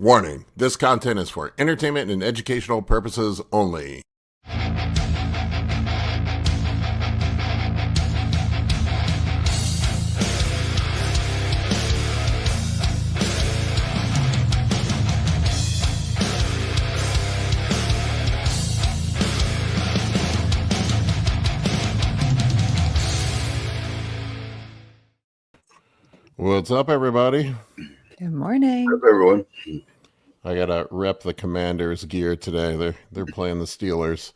Warning, this content is for entertainment and educational purposes only. What's up, everybody? Good morning. What's up, everyone? I gotta rep the Commanders gear today. They're playing the Steelers.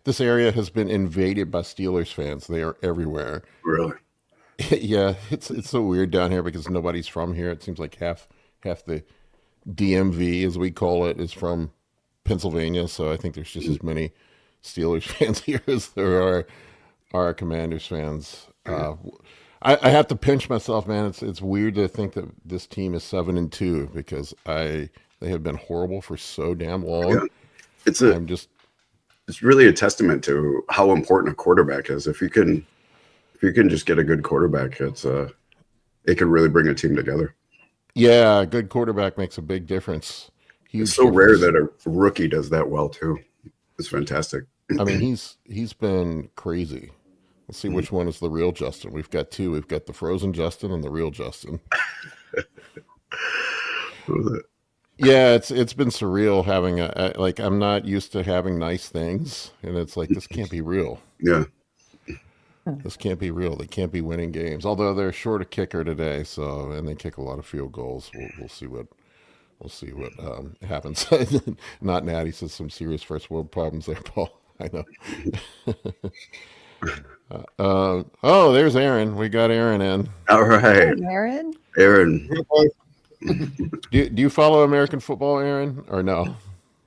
This area has been invaded by Steelers fans. They are everywhere. Really? Yeah, it's so weird down here because nobody's from here. It seems like half the DMV, as we call it, is from Pennsylvania. So I think there's just as many Steelers fans here as there are Commanders fans. I have to pinch myself, man. It's weird to think that this team is 7-2 because they have been horrible for so damn long. Yeah. It's really a testament to how important a quarterback is. If you can just get a good quarterback, it can really bring a team together. Yeah, a good quarterback makes a big difference. It's so rare that a rookie does that well too. It's fantastic. I mean, he's been crazy. Let's see which one is the real Justin. We've got two. We've got the frozen Justin and the real Justin. What was it? Yeah, it's been surreal having I'm not used to having nice things, and it's like this can't be real. Yeah, this can't be real. They can't be winning games. Although they're short a kicker today, and they kick a lot of field goals. We'll see what happens. Not Natty says some serious first world problems there, Paul. I know. There's Aaron. We got Aaron in. All right, Aaron. Do you follow American football, Aaron, or no?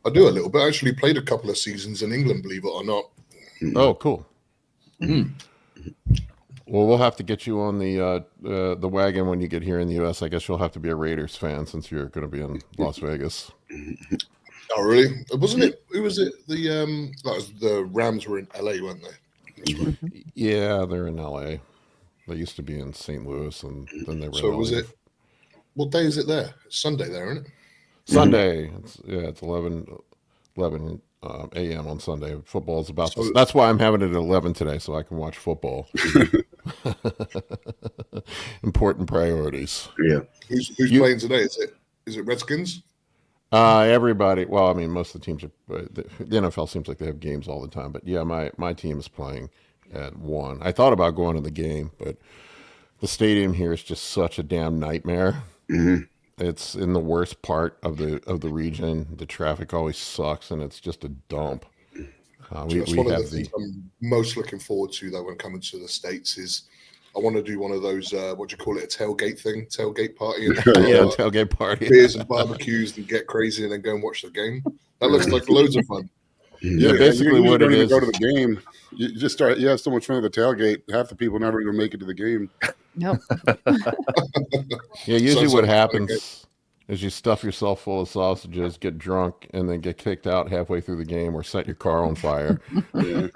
I do a little bit. I actually played a couple of seasons in England, believe it or not. Oh, cool. Well, we'll have to get you on the wagon when you get here in the U.S. I guess you'll have to be a Raiders fan since you're going to be in Las Vegas. Oh, really? Wasn't it? Who was it? The Rams were in L.A., weren't they? That's right. Yeah, they're in L.A. They used to be in St. Louis, and then they were. So was it? What day is it there? It's Sunday there, isn't it? Sunday. It's 11 a.m. on Sunday. Football's about to. That's why I'm having it at 11 today, so I can watch football. Important priorities. Yeah. Who's playing today? Is it Redskins? Everybody. Well, I mean, most of the teams are. The NFL seems like they have games all the time, but yeah, my team is playing at 1. I thought about going to the game, but the stadium here is just such a damn nightmare. Mm-hmm. It's in the worst part of the region. The traffic always sucks, and it's just a dump. That's one of the things I'm most looking forward to, though, when coming to the States is I want to do one of those, what do you call it, a tailgate party. And tailgate party. Beers and barbecues and get crazy and then go and watch the game. That looks like loads of fun. Yeah, basically what it is. Go to the game. You just start. You have so much fun at the tailgate. Half the people never even make it to the game. Nope. Yeah, usually what happens is you stuff yourself full of sausages, get drunk, and then get kicked out halfway through the game or set your car on fire. Yeah.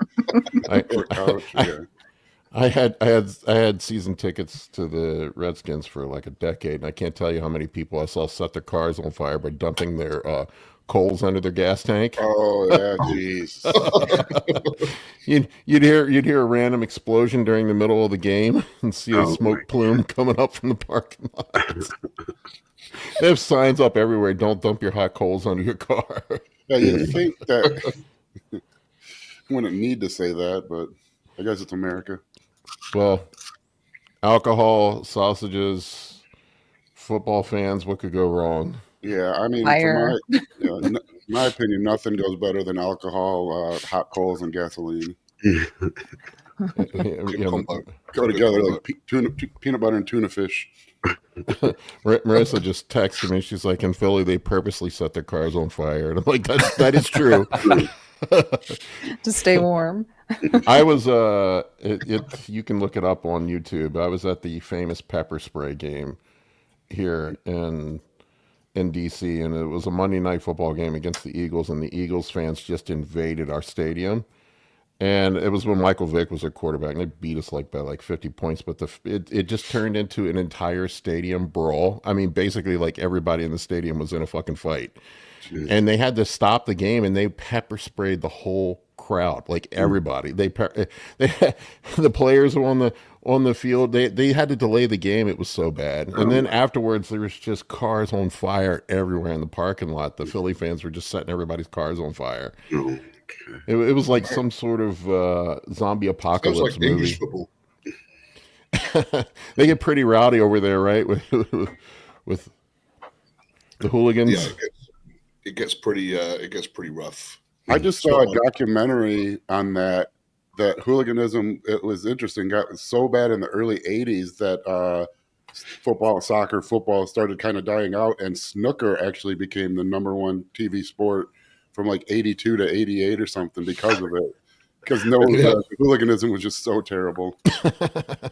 I had season tickets to the Redskins for like a decade, and I can't tell you how many people I saw set their cars on fire by dumping their coals under their gas tank. Oh yeah, jeez. You'd hear a random explosion during the middle of the game and see a smoke plume coming up from the parking lot. They have signs up everywhere. Don't dump your hot coals under your car. Yeah, you'd think that wouldn't need to say that, but I guess it's America. Well, alcohol, sausages, football fans, what could go wrong? Yeah, I mean, in my opinion, nothing goes better than alcohol, hot coals, and gasoline. Go together like peanut butter and tuna fish. Marissa just texted me. She's like, in Philly, they purposely set their cars on fire. And I'm like, that is true. To stay warm. I was, you can look it up on YouTube. I was at the famous pepper spray game here in DC, and it was a Monday night football game against the Eagles, and the Eagles fans just invaded our stadium. And it was when Michael Vick was a quarterback, and they beat us by 50 points. But it just turned into an entire stadium brawl. I mean, basically, everybody in the stadium was in a fucking fight. Jeez. And they had to stop the game, and they pepper sprayed the whole crowd, everybody. The players were on the field. They had to delay the game. It was so bad. And then afterwards, there was just cars on fire everywhere in the parking lot. The Philly fans were just setting everybody's cars on fire. It was like some sort of zombie apocalypse like movie. English football. They get pretty rowdy over there, right? With the hooligans. Yeah, it gets pretty rough. I just saw a documentary on that hooliganism. It was interesting. Got so bad in the early '80s that football started kind of dying out, and snooker actually became the #1 TV sport from 82 to 88 or something because of it. Because hooliganism was just so terrible.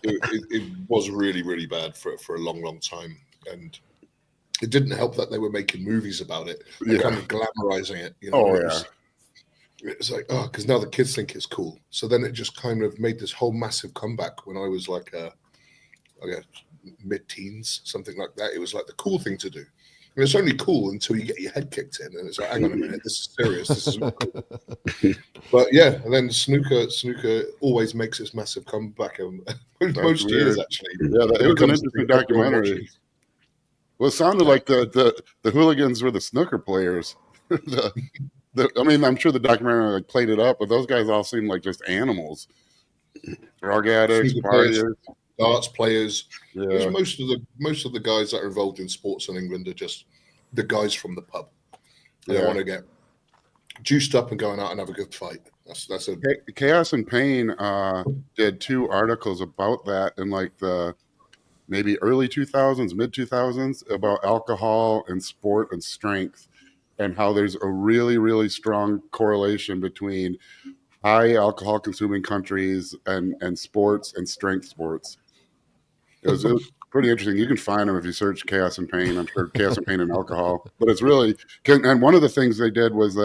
It was really, really bad for a long, long time, and it didn't help that they were making movies about it and kind of glamorizing it. It's because now the kids think it's cool. So then it just kind of made this whole massive comeback when I was mid-teens, something like that. It was the cool thing to do. And it's only cool until you get your head kicked in, and it's hang on a minute, this is serious. This is not cool. But yeah, and then snooker always makes its massive comeback. Most years, actually. Yeah, it was an interesting documentary. Well, it sounded like the hooligans were the snooker players. I'm sure the documentary played it up, but those guys all seemed like just animals. Drug addicts, partiers, darts players. Yeah. Most of the guys that are involved in sports in England are just the guys from the pub. They want to get juiced up and going out and have a good fight. That's a Chaos and Pain did 2 articles about that in the maybe early 2000s, mid 2000s, about alcohol and sport and strength, and how there's a really, really strong correlation between high alcohol consuming countries and sports and strength sports. It was pretty interesting. You can find them if you search Chaos and Pain. I'm sure Chaos and Pain and alcohol. But it's really, and one of the things they did was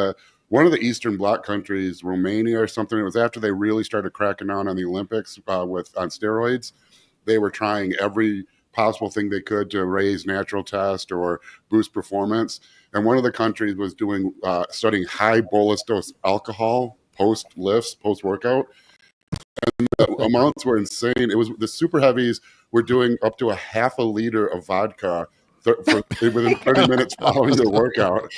one of the Eastern Bloc countries, Romania or something, it was after they really started cracking down on the Olympics on steroids. They were trying every possible thing they could to raise natural test or boost performance. And one of the countries was studying high bolus dose alcohol post lifts, post workout. And the amounts were insane. It was the super heavies were doing up to a half a liter of vodka within 30 minutes following the workout.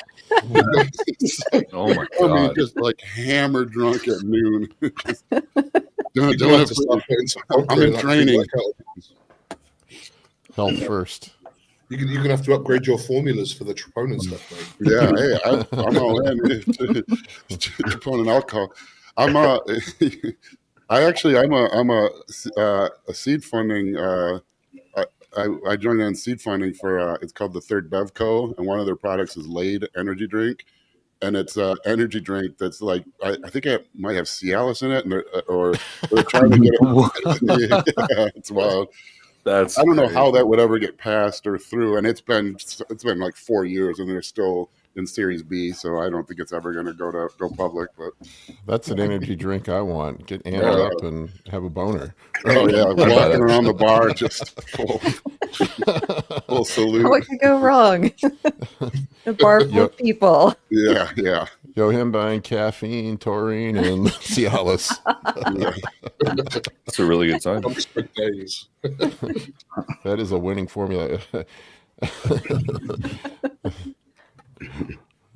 Oh my God. I mean, just hammered drunk at noon. I'm in training. Health first. You're going to have to upgrade your formulas for the troponin stuff, mate. Yeah, hey, I'm all in. Troponin alcohol. I'm a seed funding. I joined in seed funding for it's called the Third Bev Co. And one of their products is Lade energy drink, and it's an energy drink that's I think it might have Cialis in it, and they're trying to get it. Yeah, it's wild. I don't know how that would ever get passed or through, and it's been 4 years, and they're still in Series B, so I don't think it's ever going to go public. But that's an energy drink I want. Get amped up and have a boner. Oh yeah, walking around the bar, just full salute. What could go wrong? The bar full of people. Yeah. Him buying caffeine, taurine, and Cialis. That's a really good sign. That is a winning formula.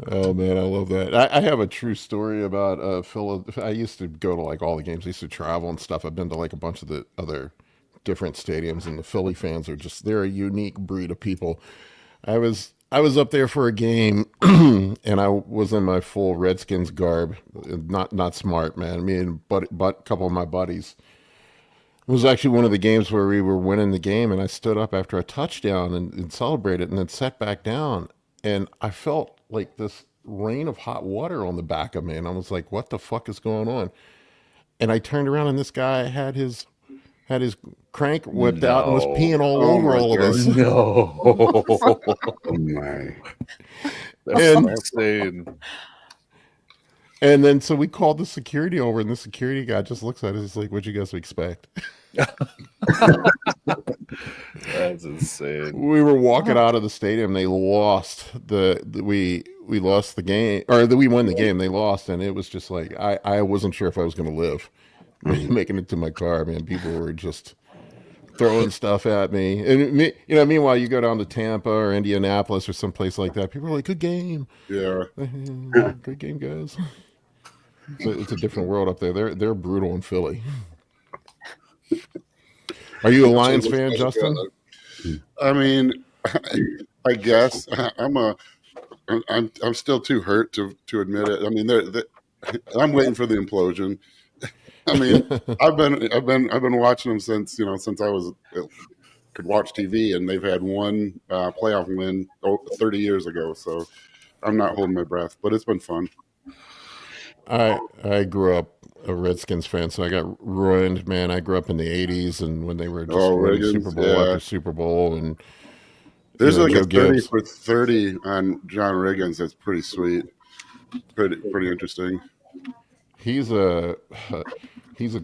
Oh man, I love that. I have a true story about Phil. I used to go to all the games. I used to travel and stuff. I've been to a bunch of the other different stadiums, and the Philly fans they're a unique breed of people. I was up there for a game, and I was in my full Redskins garb. Not smart, man. Me and a couple of my buddies. It was actually one of the games where we were winning the game, and I stood up after a touchdown and celebrated, and then sat back down, and I felt like this rain of hot water on the back of me, and I was like, "What the fuck is going on?" And I turned around, and this guy had his crank whipped out and was peeing all over all of us. No. Oh my. That's insane. And then so we called the security over, and the security guy just looks at us. He's like, "What'd you guys expect?" That's insane. We were walking out of the stadium. They lost we lost the game, or we won the game. They lost, and it was just like I wasn't sure if I was going to live making it to my car. Man, people were just throwing stuff at me, and meanwhile, you go down to Tampa or Indianapolis or someplace like that. People are like, "Good game, Yeah, good game, guys." So it's a different world up there. They're brutal in Philly. Are you a Lions fan, Justin? I mean, I guess I'm still too hurt to admit it. I mean, I'm waiting for the implosion. I mean, I've been watching them since I was could watch TV, and they've had one playoff win 30 years ago. So I'm not holding my breath, but it's been fun. I grew up a Redskins fan, so I got ruined, man. I grew up in the 80s, and when they were just winning Super Bowl after Super Bowl, and there's like a 30 for 30 on John Riggins. That's pretty sweet, pretty interesting. He's a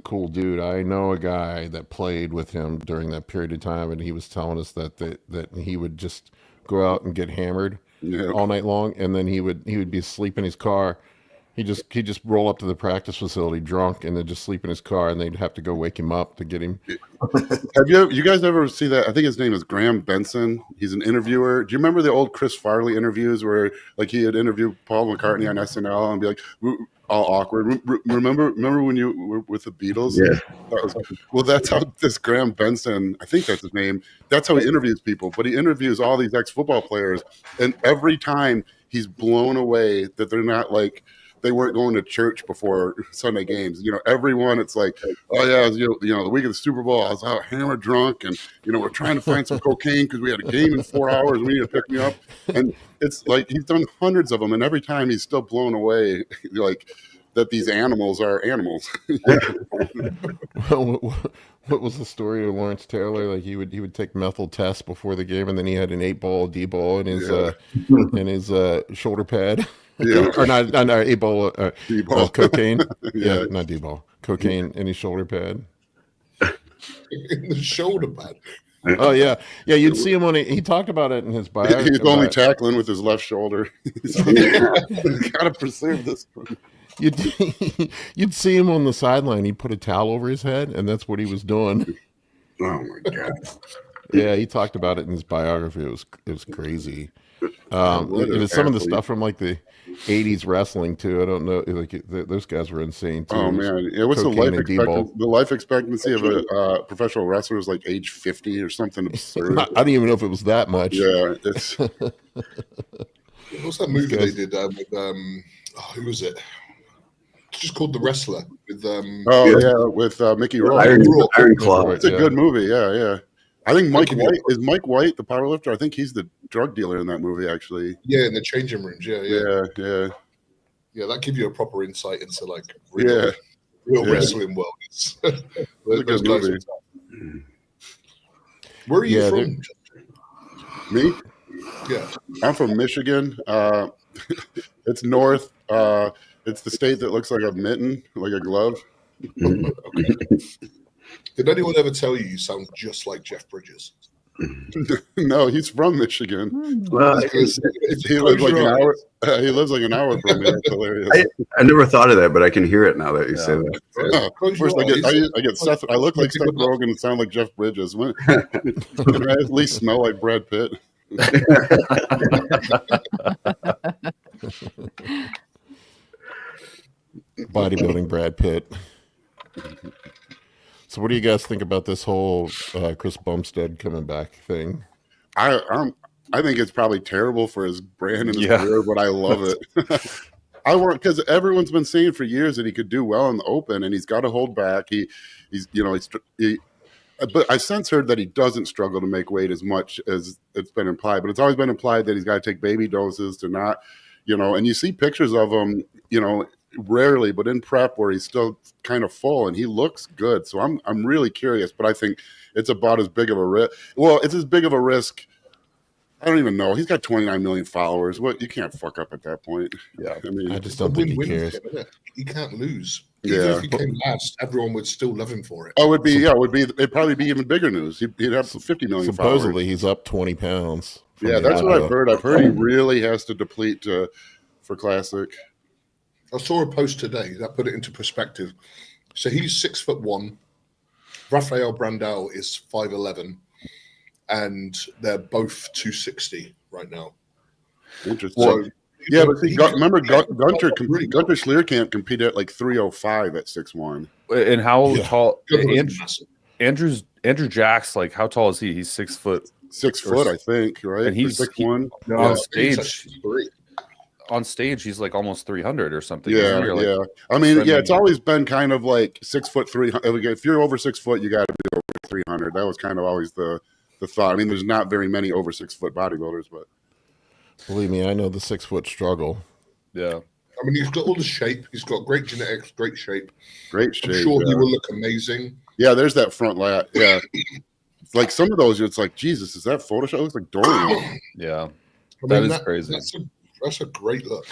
cool dude. I know a guy that played with him during that period of time, and he was telling us that he would just go out and get hammered all night long, and then he would be asleep in his car. He just roll up to the practice facility drunk and then just sleep in his car, and they'd have to go wake him up to get him. Have you guys ever see that? I think his name is Graham Benson. He's an interviewer. Do you remember the old Chris Farley interviews where like he had interviewed Paul McCartney on SNL and be like all awkward? Remember when you were with the Beatles? Yeah. Well, that's how this Graham Benson, I think that's his name. That's how he interviews people. But he interviews all these ex-football players, and every time he's blown away that they're not like. They weren't going to church before Sunday games. Everyone, it's like, oh yeah, the week of the Super Bowl, I was out hammered drunk, and we're trying to find some cocaine because we had a game in 4 hours. We need to pick me up, and it's like he's done hundreds of them, and every time he's still blown away, like that these animals are animals. What was the story of Lawrence Taylor? Like he would take methyl tests before the game, and then he had an 8-ball D-ball in his shoulder pad. Yeah. Or not 8-ball D-ball. cocaine. Yeah, not D-ball. Cocaine in his shoulder pad. In the shoulder pad. Oh yeah. You'd see him he talked about it in his bio. He's only tackling with his left shoulder. He's got to preserve this. You'd see him on the sideline. He'd put a towel over his head, and that's what he was doing. Oh my god! Yeah, he talked about it in his biography. It was crazy. It was some of the stuff from like the 80s wrestling too. I don't know, like those guys were insane too. Oh man, what's the life expectancy of a professional wrestler is like age 50 or something absurd. I don't even know if it was that much. Yeah, it's. What's that movie they did with who was it? It's just called The Wrestler with with Mickey Rourke. Iron Claw. It's a good movie. Yeah. I think Mike White the powerlifter. I think he's the drug dealer in that movie, actually. Yeah, in the changing rooms. Yeah. That gives you a proper insight into like real wrestling world. It's a good movie. Where are you from? Me? Yeah, I'm from Michigan. It's north. It's the state that looks like a mitten, like a glove. Okay. Did anyone ever tell you sound just like Jeff Bridges? No, he's from Michigan. Well, he lives like an hour. He lives like an hour from me. That's hilarious. I never thought of that, but I can hear it now that you say that. First, I get Seth. I look like Seth Rogen and sound like Jeff Bridges. Can I at least smell like Brad Pitt? Bodybuilding Brad Pitt. So what do you guys think about this whole Chris Bumstead coming back thing? I think it's probably terrible for his brand and his career, but I love it. Because everyone's been saying for years that he could do well in the open, and he's got to hold back. But I since heard that he doesn't struggle to make weight as much as it's been implied. But it's always been implied that he's got to take baby doses to not, and you see pictures of him, rarely, but in prep where he's still kind of full and he looks good. So I'm really curious, but I think it's about as big of a risk. Well, it's as big of a risk I don't even know. He's got 29 million followers. What, you can't fuck up at that point. Yeah. I mean, I just don't think he cares. He can't lose. Yeah. Even if he came last, everyone would still love him for it. oh, it'd probably be even bigger news. He'd have 50 million Supposedly, followers. he's up 20 pounds. Yeah, that's what I've heard. I've heard he really has to deplete for Classic. I saw a post today that put it into perspective. So he's 6'1". Rafael Brandao is 5'11", and they're both 260 right now. Interesting. So, yeah, but see, remember Gunter Schlierkamp competed at like 305 at 6'1". And how tall? Massive. Andrew Jack's like, how tall is he? He's 6 foot. 6 foot, I think, right? And he's 6'1". On stage. He's like On stage, he's like almost 300 or something. Yeah, Like, yeah. I mean, yeah, it's always been kind of like 6 foot 300. If you're over 6 foot, you got to be over 300. That was kind of always the thought. I mean, there's not very many over 6 foot bodybuilders, but Believe me, I know the 6 foot struggle. Yeah. I mean, he's got all the shape. He's got great genetics, great shape. great shape. I'm sure yeah. he will look amazing. Yeah, there's that front lat. Yeah. Like some of those, it's like, Jesus, is that Photoshop? It looks like Dorian. Yeah. I That mean, is crazy. That's a great look.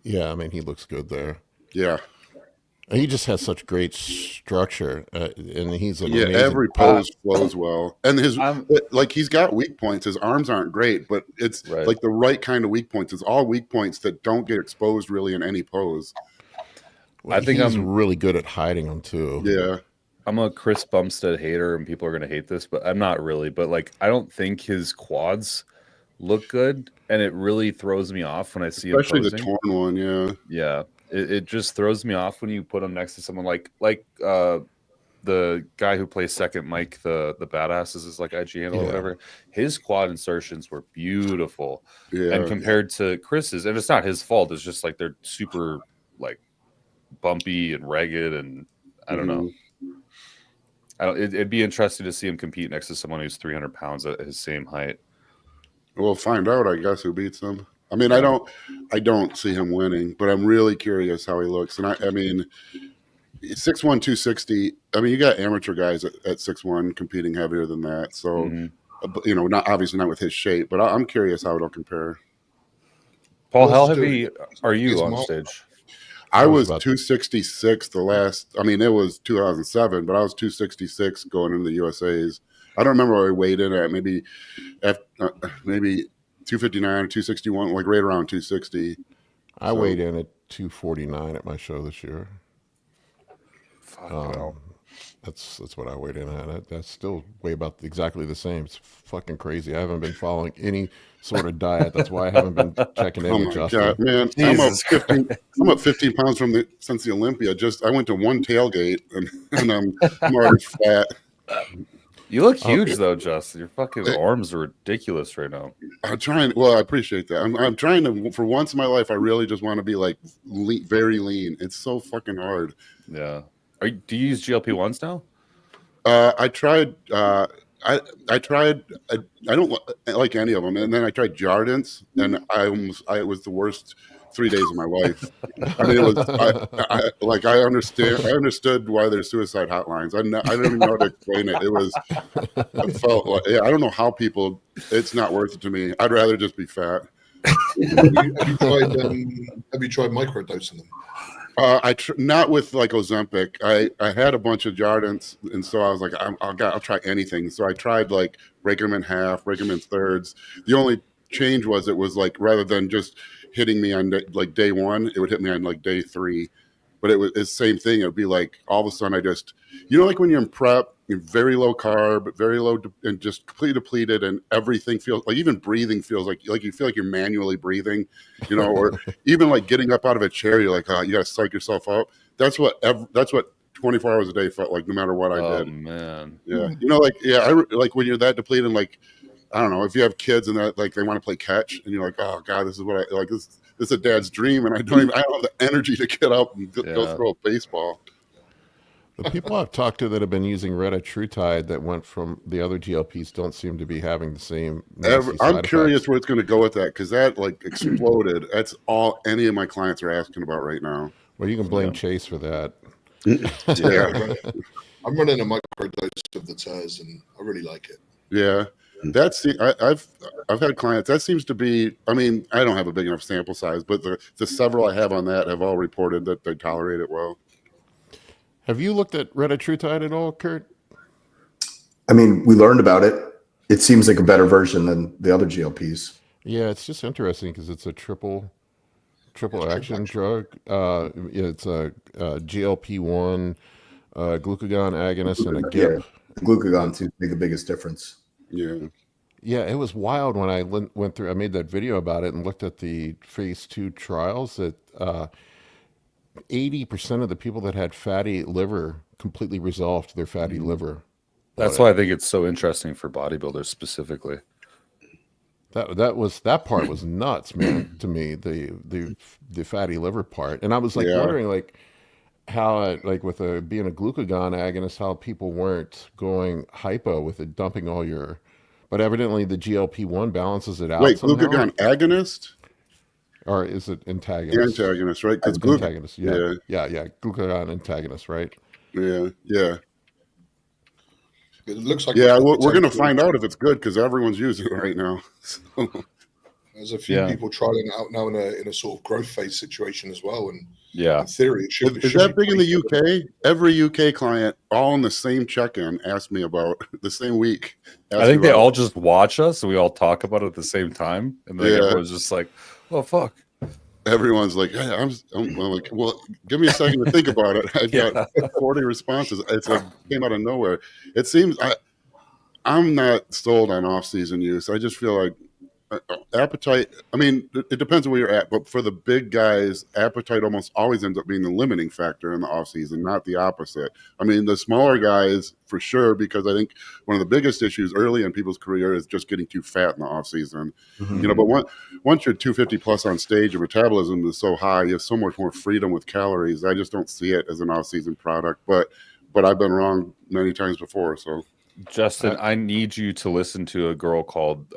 Yeah, I mean, he looks good there. Yeah. And he just has such great structure, and he's an Yeah, amazing every pose flows well. And he's got weak points. His arms aren't great, but it's Right. like the right kind of weak points. It's all weak points that don't get exposed really in any pose. Well, I think he's I'm really good at hiding them too. Yeah. I'm a Chris Bumstead hater, and people are going to hate this, but I'm not really. But like, I don't think his quads look good, and it really throws me off when I see Especially him the posing. torn one, yeah. Yeah, it just throws me off when you put him next to someone like the guy who plays second, Mike, the badass is his like IG handle or whatever. His quad insertions were beautiful, Yeah. and compared to Chris's, and it's not his fault. It's just like they're super like bumpy and ragged, and I don't know. It'd be interesting to see him compete next to someone who's 300 pounds at his same height. We'll find out, I guess, who beats him. I mean, I don't see him winning, but I'm really curious how he looks. And I mean, 6'1", 260. I mean, you got amateur guys at 6'1" competing heavier than that. So, you know, not obviously not with his shape, but I'm curious how it'll compare. Paul, how heavy are you on stage? I was 266 the last. I mean, it was 2007, but I was 266 going into the USA's. I don't remember what I weighed in at. Maybe 259 or 261, like right around 260. I weighed in at 249 at my show this year. That's what I weighed in at. That's still way about exactly the same. It's fucking crazy. I haven't been following any sort of diet. That's why I haven't been checking in with Justin. God, man, I'm up 15 pounds since the Olympia. I went to one tailgate and I'm already fat. You look huge though, Justin. Your fucking arms are ridiculous right now. I'm trying. Well, I appreciate that. I'm trying to. For once in my life, I really just want to be like very lean. It's so fucking hard. Yeah. Do you use GLP-1s now? I tried. I tried. I don't like any of them. And then I tried Jardiance, and it was the worst 3 days of my life. I mean, it was. I understood why there's suicide hotlines. I don't even know how to explain it. It was. I felt like I don't know how people. It's not worth it to me. I'd rather just be fat. Have you tried microdosing them? Not with like Ozempic. I had a bunch of Jardiance, and so I was like, I'll try anything. So I tried like breaking them in half, breaking them in thirds. The only change was it was like rather than just hitting me on like day one, it would hit me on like day 3. But it's the same thing. It would be like all of a sudden I just, like when you're in prep, you're very low carb, very low, and just completely depleted, and everything feels like even breathing feels like you feel like you're manually breathing, or even like getting up out of a chair, you're like, oh, you got to psych yourself up. That's what 24 hours a day felt like, no matter what I did. Oh man, yeah, like when you're that depleted, and like I don't know if you have kids and that like they want to play catch, and you're like, oh god, this is what I like. This is a dad's dream, and I don't have the energy to get up and go throw a baseball. The people I've talked to that have been using Retatrutide that went from the other GLPs don't seem to be having the same. I'm curious where it's going to go with that, because that like exploded. That's all any of my clients are asking about right now. Well, you can blame Chase for that. Yeah, I'm running a microdose of the TERS, and I really like it. Yeah. I've had clients that seems to be. I mean, I don't have a big enough sample size, but the several I have on that have all reported that they tolerate it well. Have you looked at Retatrutide at all, Kurt? I mean, we learned about it. It seems like a better version than the other GLPs. Yeah, it's just interesting because it's a triple action drug. It's a GLP-1, glucagon agonist, and a GIP. Yeah, the glucagon seems to be the biggest difference. Yeah, it was wild when I went through. I made that video about it and looked at the phase 2 trials. That 80% of the people that had fatty liver completely resolved their fatty liver. That's why I think it's so interesting for bodybuilders specifically. That part was nuts, man, to me, the fatty liver part. And I was like wondering like how like with being a glucagon agonist, how people weren't going hypo with it, dumping all your, but evidently the GLP-1 balances it out. Wait, somehow. glucagon agonist? Or is it antagonist? Antagonist, right? Because antagonist, yeah. Glucagon antagonist, right? Yeah. It looks like we're going to find out if it's good because everyone's using it right now. So. There's a few people trying it out now in a sort of growth phase situation as well, and in theory, it should. Is that big in the UK? Every UK client, all in the same check-in, asked me about the same week. I think they all just watch us and we all talk about it at the same time, and then everyone's just like, "Oh fuck." Everyone's like, hey, I'm like, well, give me a second to think about it. I've got 40 responses. It's like came out of nowhere. It seems I'm not sold on off-season use. I just feel like appetite. I mean, it depends on where you're at, but for the big guys, appetite almost always ends up being the limiting factor in the off-season, not the opposite. I mean, the smaller guys for sure, because I think one of the biggest issues early in people's career is just getting too fat in the off-season. You know, but once you're 250 plus on stage, your metabolism is so high, you have so much more freedom with calories. I just don't see it as an off-season product, but I've been wrong many times before. So, Justin, I need you to listen to a girl called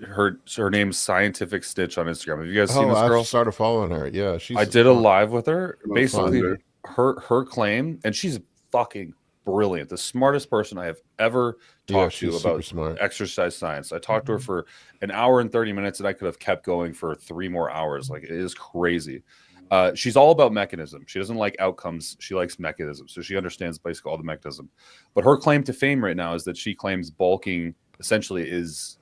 her name's Scientific Stitch on Instagram. Have you guys seen this girl? I've started following her. Yeah, I did a live with her. Basically, her claim, and she's fucking brilliant, the smartest person I have ever talked to about exercise science. I talked to her for an hour and 30 minutes, and I could have kept going for 3 more hours. Like, it is crazy. She's all about mechanism. She doesn't like outcomes. She likes mechanism. So she understands basically all the mechanism. But her claim to fame right now is that she claims bulking essentially is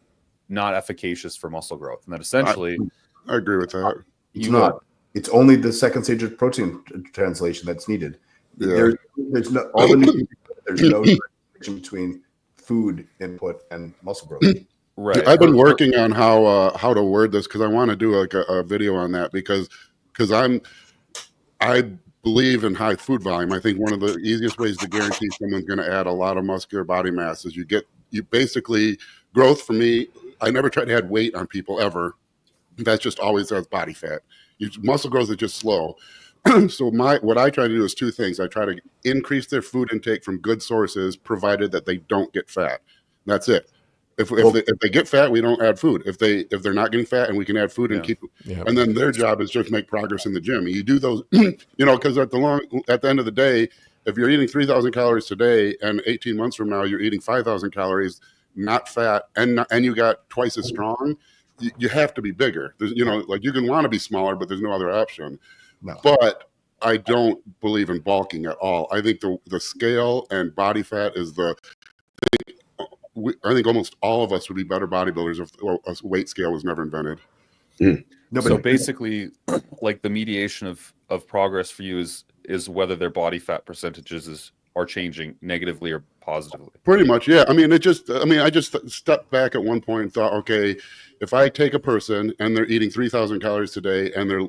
not efficacious for muscle growth. And that essentially... I agree with that. It's not. It's only the second stage of protein translation that's needed. Yeah. There's no connection between food input and muscle growth. Right. I've been working on how to word this because I want to do like a video on that because I believe in high food volume. I think one of the easiest ways to guarantee someone's going to add a lot of muscular body mass is you basically growth. For me, I never try to add weight on people ever. That's just always as body fat. Muscle growth is just slow. So what I try to do is 2 things. I try to increase their food intake from good sources, provided that they don't get fat. That's it. If they get fat, we don't add food. If they're not getting fat, and we can add food and keep, and then their job is just make progress in the gym. You do those, because at the end of the day, if you're eating 3,000 calories today, and 18 months from now you're eating 5,000 calories, not fat, and you got twice as strong, you have to be bigger. There's, like you can want to be smaller, but there's no other option. No. But I don't believe in bulking at all. I think the scale and body fat is I think almost all of us would be better bodybuilders if a weight scale was never invented. So basically, like the mediation of progress for you is whether their body fat percentages are changing negatively or positively. Pretty much, yeah. I just stepped back at one point and thought, okay, if I take a person and they're eating 3,000 calories today and they're,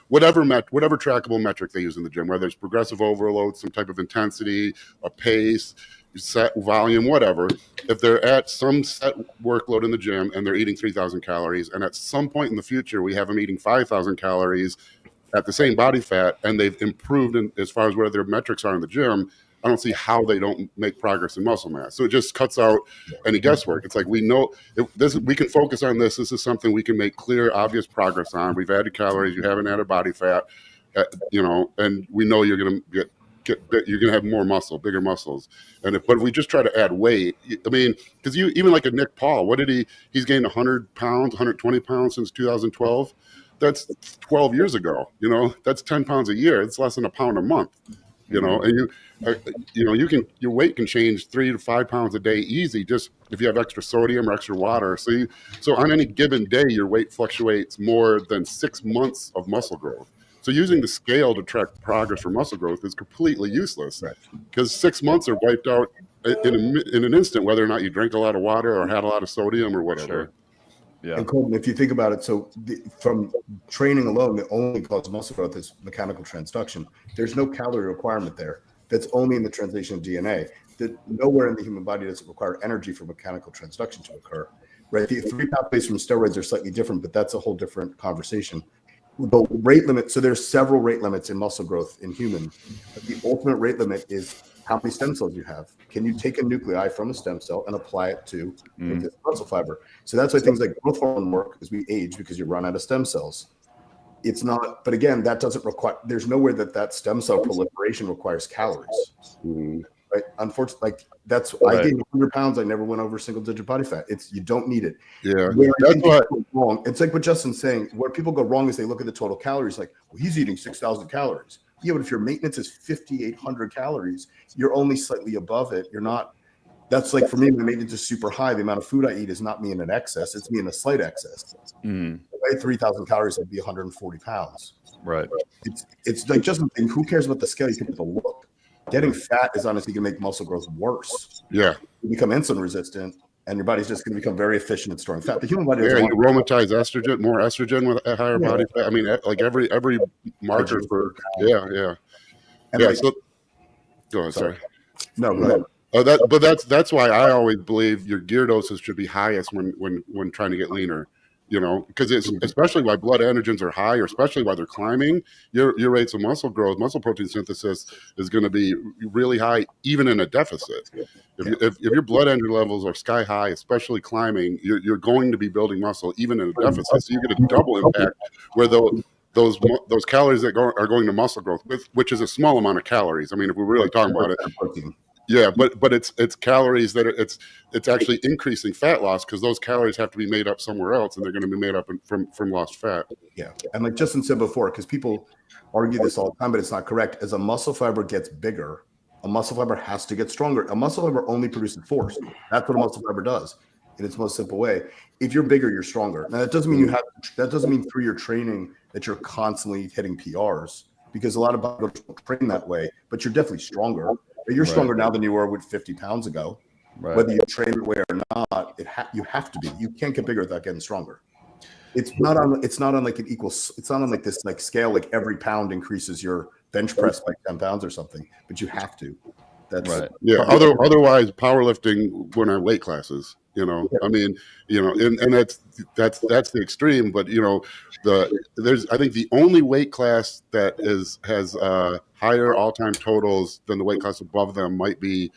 whatever trackable metric they use in the gym, whether it's progressive overload, some type of intensity, a pace, set volume, whatever, if they're at some set workload in the gym and they're eating 3,000 calories, and at some point in the future we have them eating 5,000 calories at the same body fat, and they've improved as far as where their metrics are in the gym, I don't see how they don't make progress in muscle mass. So it just cuts out any guesswork. It's like, we know we can focus on this. This is something we can make clear, obvious progress on. We've added calories. You haven't added body fat, and we know you're going to get you're going to have more muscle, bigger muscles. But if we just try to add weight, I mean, because even like a Nick Paul, he's gained 100 pounds, 120 pounds since 2012. That's 12 years ago. That's 10 pounds a year. It's less than a pound a month. And your weight can change 3 to 5 pounds a day easy, just if you have extra sodium or extra water. So on any given day, your weight fluctuates more than 6 months of muscle growth. So using the scale to track progress for muscle growth is completely useless, because 6 months are wiped out in an instant, whether or not you drank a lot of water or had a lot of sodium or whatever. Sure. Yeah. And Colin, if you think about it, from training alone, the only cause of muscle growth is mechanical transduction. There's no calorie requirement there. That's only in the translation of DNA. That nowhere in the human body does it require energy for mechanical transduction to occur. Right? The 3 pathways from steroids are slightly different, but that's a whole different conversation. The rate limit, so there's several rate limits in muscle growth in humans. But the ultimate rate limit is how many stem cells you have. Can you take a nuclei from a stem cell and apply it to this muscle fiber? So that's why things like growth hormone work as we age, because you run out of stem cells. It's not, but again, that doesn't require, there's nowhere that stem cell proliferation requires calories. Right? Unfortunately, I gained 100 pounds. I never went over single digit body fat. You don't need it. Yeah. That's what wrong. It's like what Justin's saying. Where people go wrong is they look at the total calories, like, well, he's eating 6,000 calories. Yeah, but if your maintenance is 5,800 calories, you're only slightly above it. You're not. That's like, for me, my maintenance is super high. The amount of food I eat is not me in an excess. It's me in a slight excess. If I had 3,000 calories, I'd be 140 pounds. Right. It's like, Justin, who cares about the scale? You can have the look. Getting fat is honestly going to make muscle growth worse. Yeah. You become insulin resistant, and your body's just going to become very efficient at storing fat. The human body doesn't you aromatize estrogen, more estrogen with a higher body fat. I mean, like every marker for go on. Sorry. No, go ahead. That's why I always believe your gear doses should be highest when trying to get leaner. Because it's especially why blood antigens are high, or especially while they're climbing, your rates of muscle growth, muscle protein synthesis is going to be really high, even in a deficit. If your blood antigen levels are sky high, especially climbing, you're going to be building muscle even in a deficit. So you get a double impact where those calories that are going to muscle growth, which is a small amount of calories. I mean, if we're really talking about it. Yeah, but it's calories that it's actually increasing fat loss, because those calories have to be made up somewhere else, and they're going to be made up from lost fat. Yeah, and like Justin said before, because people argue this all the time, but it's not correct. As a muscle fiber gets bigger, a muscle fiber has to get stronger. A muscle fiber only produces force. That's what a muscle fiber does in its most simple way. If you're bigger, you're stronger. Now that doesn't mean that doesn't mean through your training that you're constantly hitting PRs, because a lot of bodybuilders don't train that way. But you're definitely stronger. You're stronger now than you were with 50 pounds ago. Right. Whether you train that way or not, you have to be. You can't get bigger without getting stronger. It's not on like an equal. It's not on like this like scale. Like every pound increases your bench press by 10 pounds or something. But you have to. That's right. Yeah. Otherwise, powerlifting when our weight classes. I mean, and that's the extreme. But I think the only weight class that has higher all-time totals than the weight class above them might be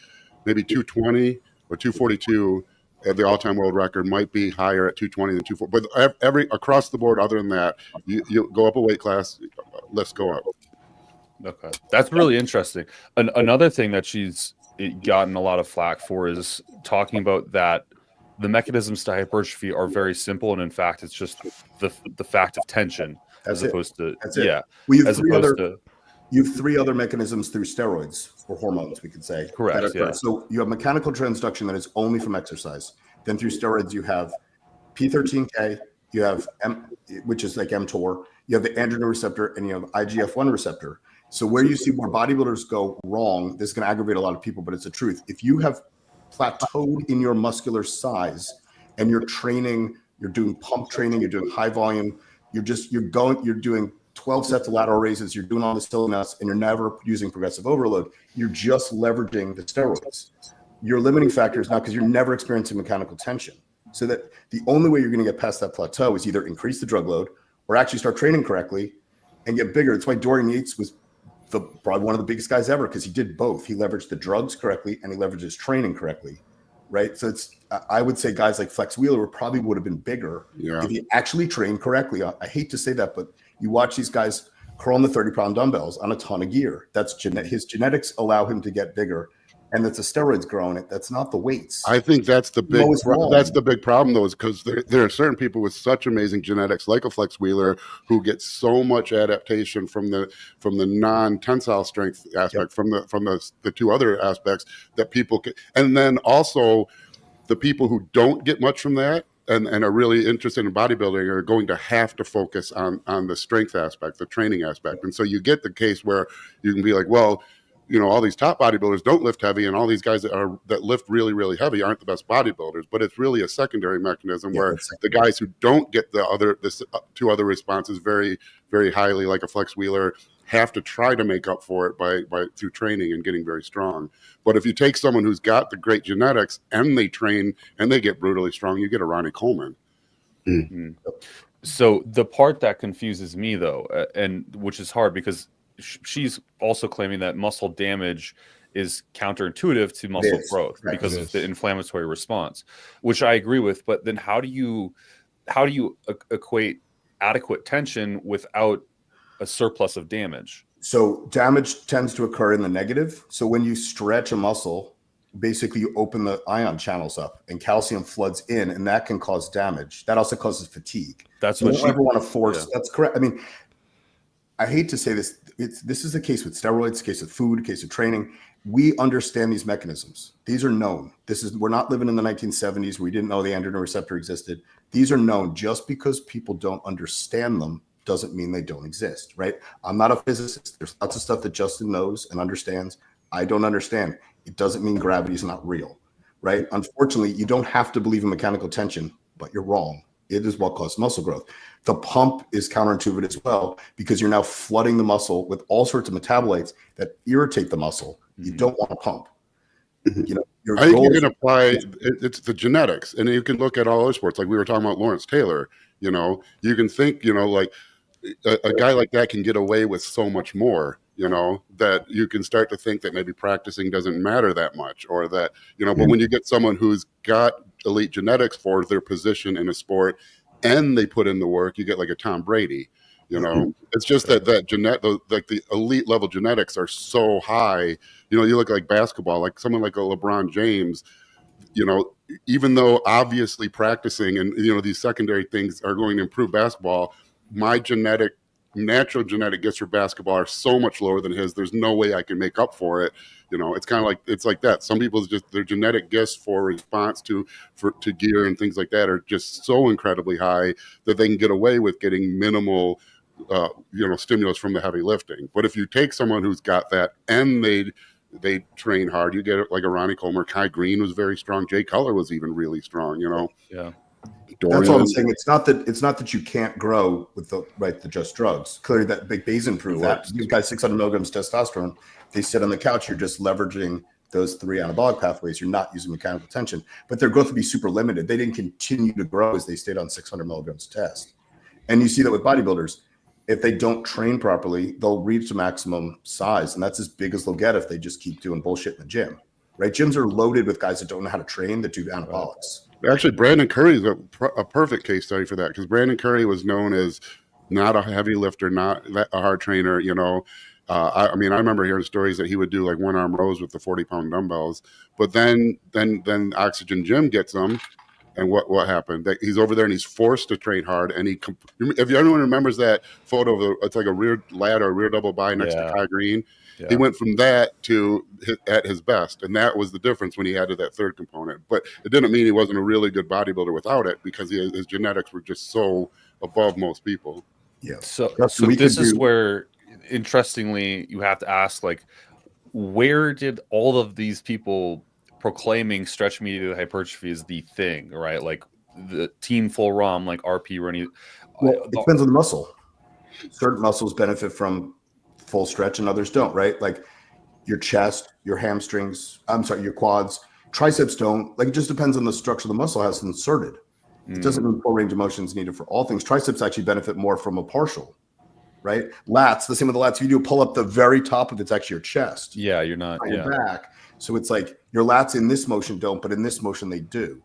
maybe 220 or 242. The all-time world record might be higher at 220 than 240. But every across the board, other than that, you go up a weight class, let's go up. Okay, that's really interesting. Another thing that she's gotten a lot of flack for is talking about that the mechanisms to hypertrophy are very simple, and in fact, it's just the fact of tension as opposed to you have 3 other mechanisms through steroids or hormones, we could say. Correct. Yeah. So you have mechanical transduction that is only from exercise. Then through steroids, you have P13K, you have which is like mTOR, you have the androgen receptor, and you have IGF-1 receptor. So where you see where bodybuilders go wrong, this is going to aggravate a lot of people, but it's the truth. If you have plateaued in your muscular size and you're training, you're doing pump training, you're doing high volume, you're doing 12 sets of lateral raises, you're doing all the silinuts, and you're never using progressive overload, you're just leveraging the steroids. Your limiting factor is not because you're never experiencing mechanical tension. So that the only way you're going to get past that plateau is either increase the drug load or actually start training correctly and get bigger. That's why Dorian Yates was probably one of the biggest guys ever, because he did both. He leveraged the drugs correctly and he leveraged his training correctly, right? So I would say guys like Flex Wheeler would have been bigger if he actually trained correctly. I hate to say that, but you watch these guys curling the 30-pound dumbbells on a ton of gear. That's his genetics allow him to get bigger, and that's the steroids growing it. That's not the weights. I think that's the big problem, though, is because there are certain people with such amazing genetics, like a Flex Wheeler, who get so much adaptation from the non-tensile strength aspect, from the two other aspects that people can, and then also the people who don't get much from that and are really interested in bodybuilding are going to have to focus on the strength aspect, the training aspect. And so you get the case where you can be like, well, you know, all these top bodybuilders don't lift heavy, and all these guys that lift really, really heavy aren't the best bodybuilders. But it's really a secondary mechanism where the guys who don't get the two other responses very, very highly, like a Flex Wheeler, have to try to make up for it by through training and getting very strong. But if you take someone who's got the great genetics and they train and they get brutally strong, you get a Ronnie Coleman. Mm-hmm. So the part that confuses me, though, and which is hard because she's also claiming that muscle damage is counterintuitive to muscle growth because of the inflammatory response, which I agree with. But then how do you equate adequate tension without a surplus of damage? So damage tends to occur in the negative. So when you stretch a muscle, basically you open the ion channels up and calcium floods in, and that can cause damage. That also causes fatigue. That's what you ever want to force. Yeah. That's correct. I mean, I hate to say this. This is the case with steroids, case of food, case of training. We understand these mechanisms. These are known. We're not living in the 1970s where we didn't know the androgen receptor existed. These are known. Just because people don't understand them doesn't mean they don't exist, right? I'm not a physicist. There's lots of stuff that Justin knows and understands. I don't understand. It doesn't mean gravity is not real, right? Unfortunately, you don't have to believe in mechanical tension, but you're wrong. It is what causes muscle growth. The pump is counterintuitive as well because you're now flooding the muscle with all sorts of metabolites that irritate the muscle. You don't want to pump. You know, I think you can apply it's the genetics, and you can look at all other sports. Like we were talking about Lawrence Taylor. You know, you can think, you know, like a guy like that can get away with so much more. You know, that you can start to think that maybe practicing doesn't matter that much, or that, you know, but when you get someone who's got elite genetics for their position in a sport and they put in the work, you get like a Tom Brady. You know, it's just that like the elite level genetics are so high. You know, you look like basketball, like someone like a LeBron James, you know, even though obviously practicing and, you know, these secondary things are going to improve basketball, my natural genetic gifts for basketball are so much lower than his. There's no way I can make up for it. You know, it's kind of like, it's like that. Some people's just, their genetic gifts for response to gear and things like that are just so incredibly high that they can get away with getting minimal, you know, stimulus from the heavy lifting. But if you take someone who's got that and they train hard, you get like a Ronnie Coleman. Kai Green was very strong. Jay Cutler was even really strong, you know. Yeah. That's all I'm saying. It's not that you can't grow with the just drugs. Clearly, that Big Basin proved that. These guys 600 milligrams testosterone, they sit on the couch. You're just leveraging those 3 anabolic pathways. You're not using mechanical tension, but their growth would be super limited. They didn't continue to grow as they stayed on 600 milligrams test. And you see that with bodybuilders. If they don't train properly, they'll reach the maximum size, and that's as big as they'll get if they just keep doing bullshit in the gym. Right? Gyms are loaded with guys that don't know how to train that do anabolics. Actually, Brandon Curry is a perfect case study for that, because Brandon Curry was known as not a heavy lifter, not a hard trainer. You know, I mean, I remember hearing stories that he would do like 1-arm rows with the 40-pound dumbbells, but then Oxygen Gym gets him, and what happened? He's over there and he's forced to train hard. And if anyone remembers that photo of it's like a rear lat or a rear double bi next to Kai Green. Yeah. He went from that to at his best, and that was the difference when he added that third component. But it didn't mean he wasn't a really good bodybuilder without it, because his genetics were just so above most people. Yeah. So this is where, interestingly, you have to ask, like, where did all of these people proclaiming stretch-mediated hypertrophy is the thing, right? Like the Team Full ROM, like RP running. Well, it depends on the muscle. Certain muscles benefit from full stretch and others don't, right? Like your chest, your hamstrings, your quads, triceps don't. Like, it just depends on the structure the muscle has inserted. It doesn't mean full range of motion is needed for all things. Triceps actually benefit more from a partial, right? Lats, the same with the lats. If you do a pull up, the very top of it's actually your chest. Yeah, you're not. Your back. So it's like your lats in this motion don't, but in this motion they do.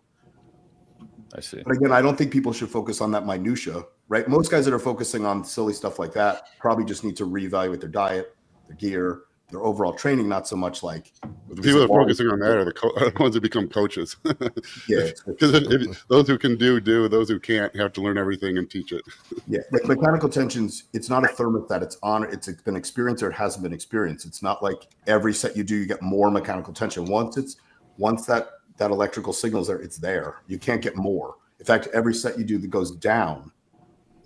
I see. But again, I don't think people should focus on that minutia. right? Most guys that are focusing on silly stuff like that probably just need to reevaluate their diet, their gear, their overall training, not so much like the people that are focusing on that are the ones that become coaches. Yeah, because those who can do, those who can't have to learn everything and teach it. Yeah, like mechanical tensions, it's not a thermostat. It's on. It's been experienced or it hasn't been experienced. It's not like every set you do, you get more mechanical tension. Once that electrical signal's there, it's there. You can't get more. In fact, every set you do that goes down,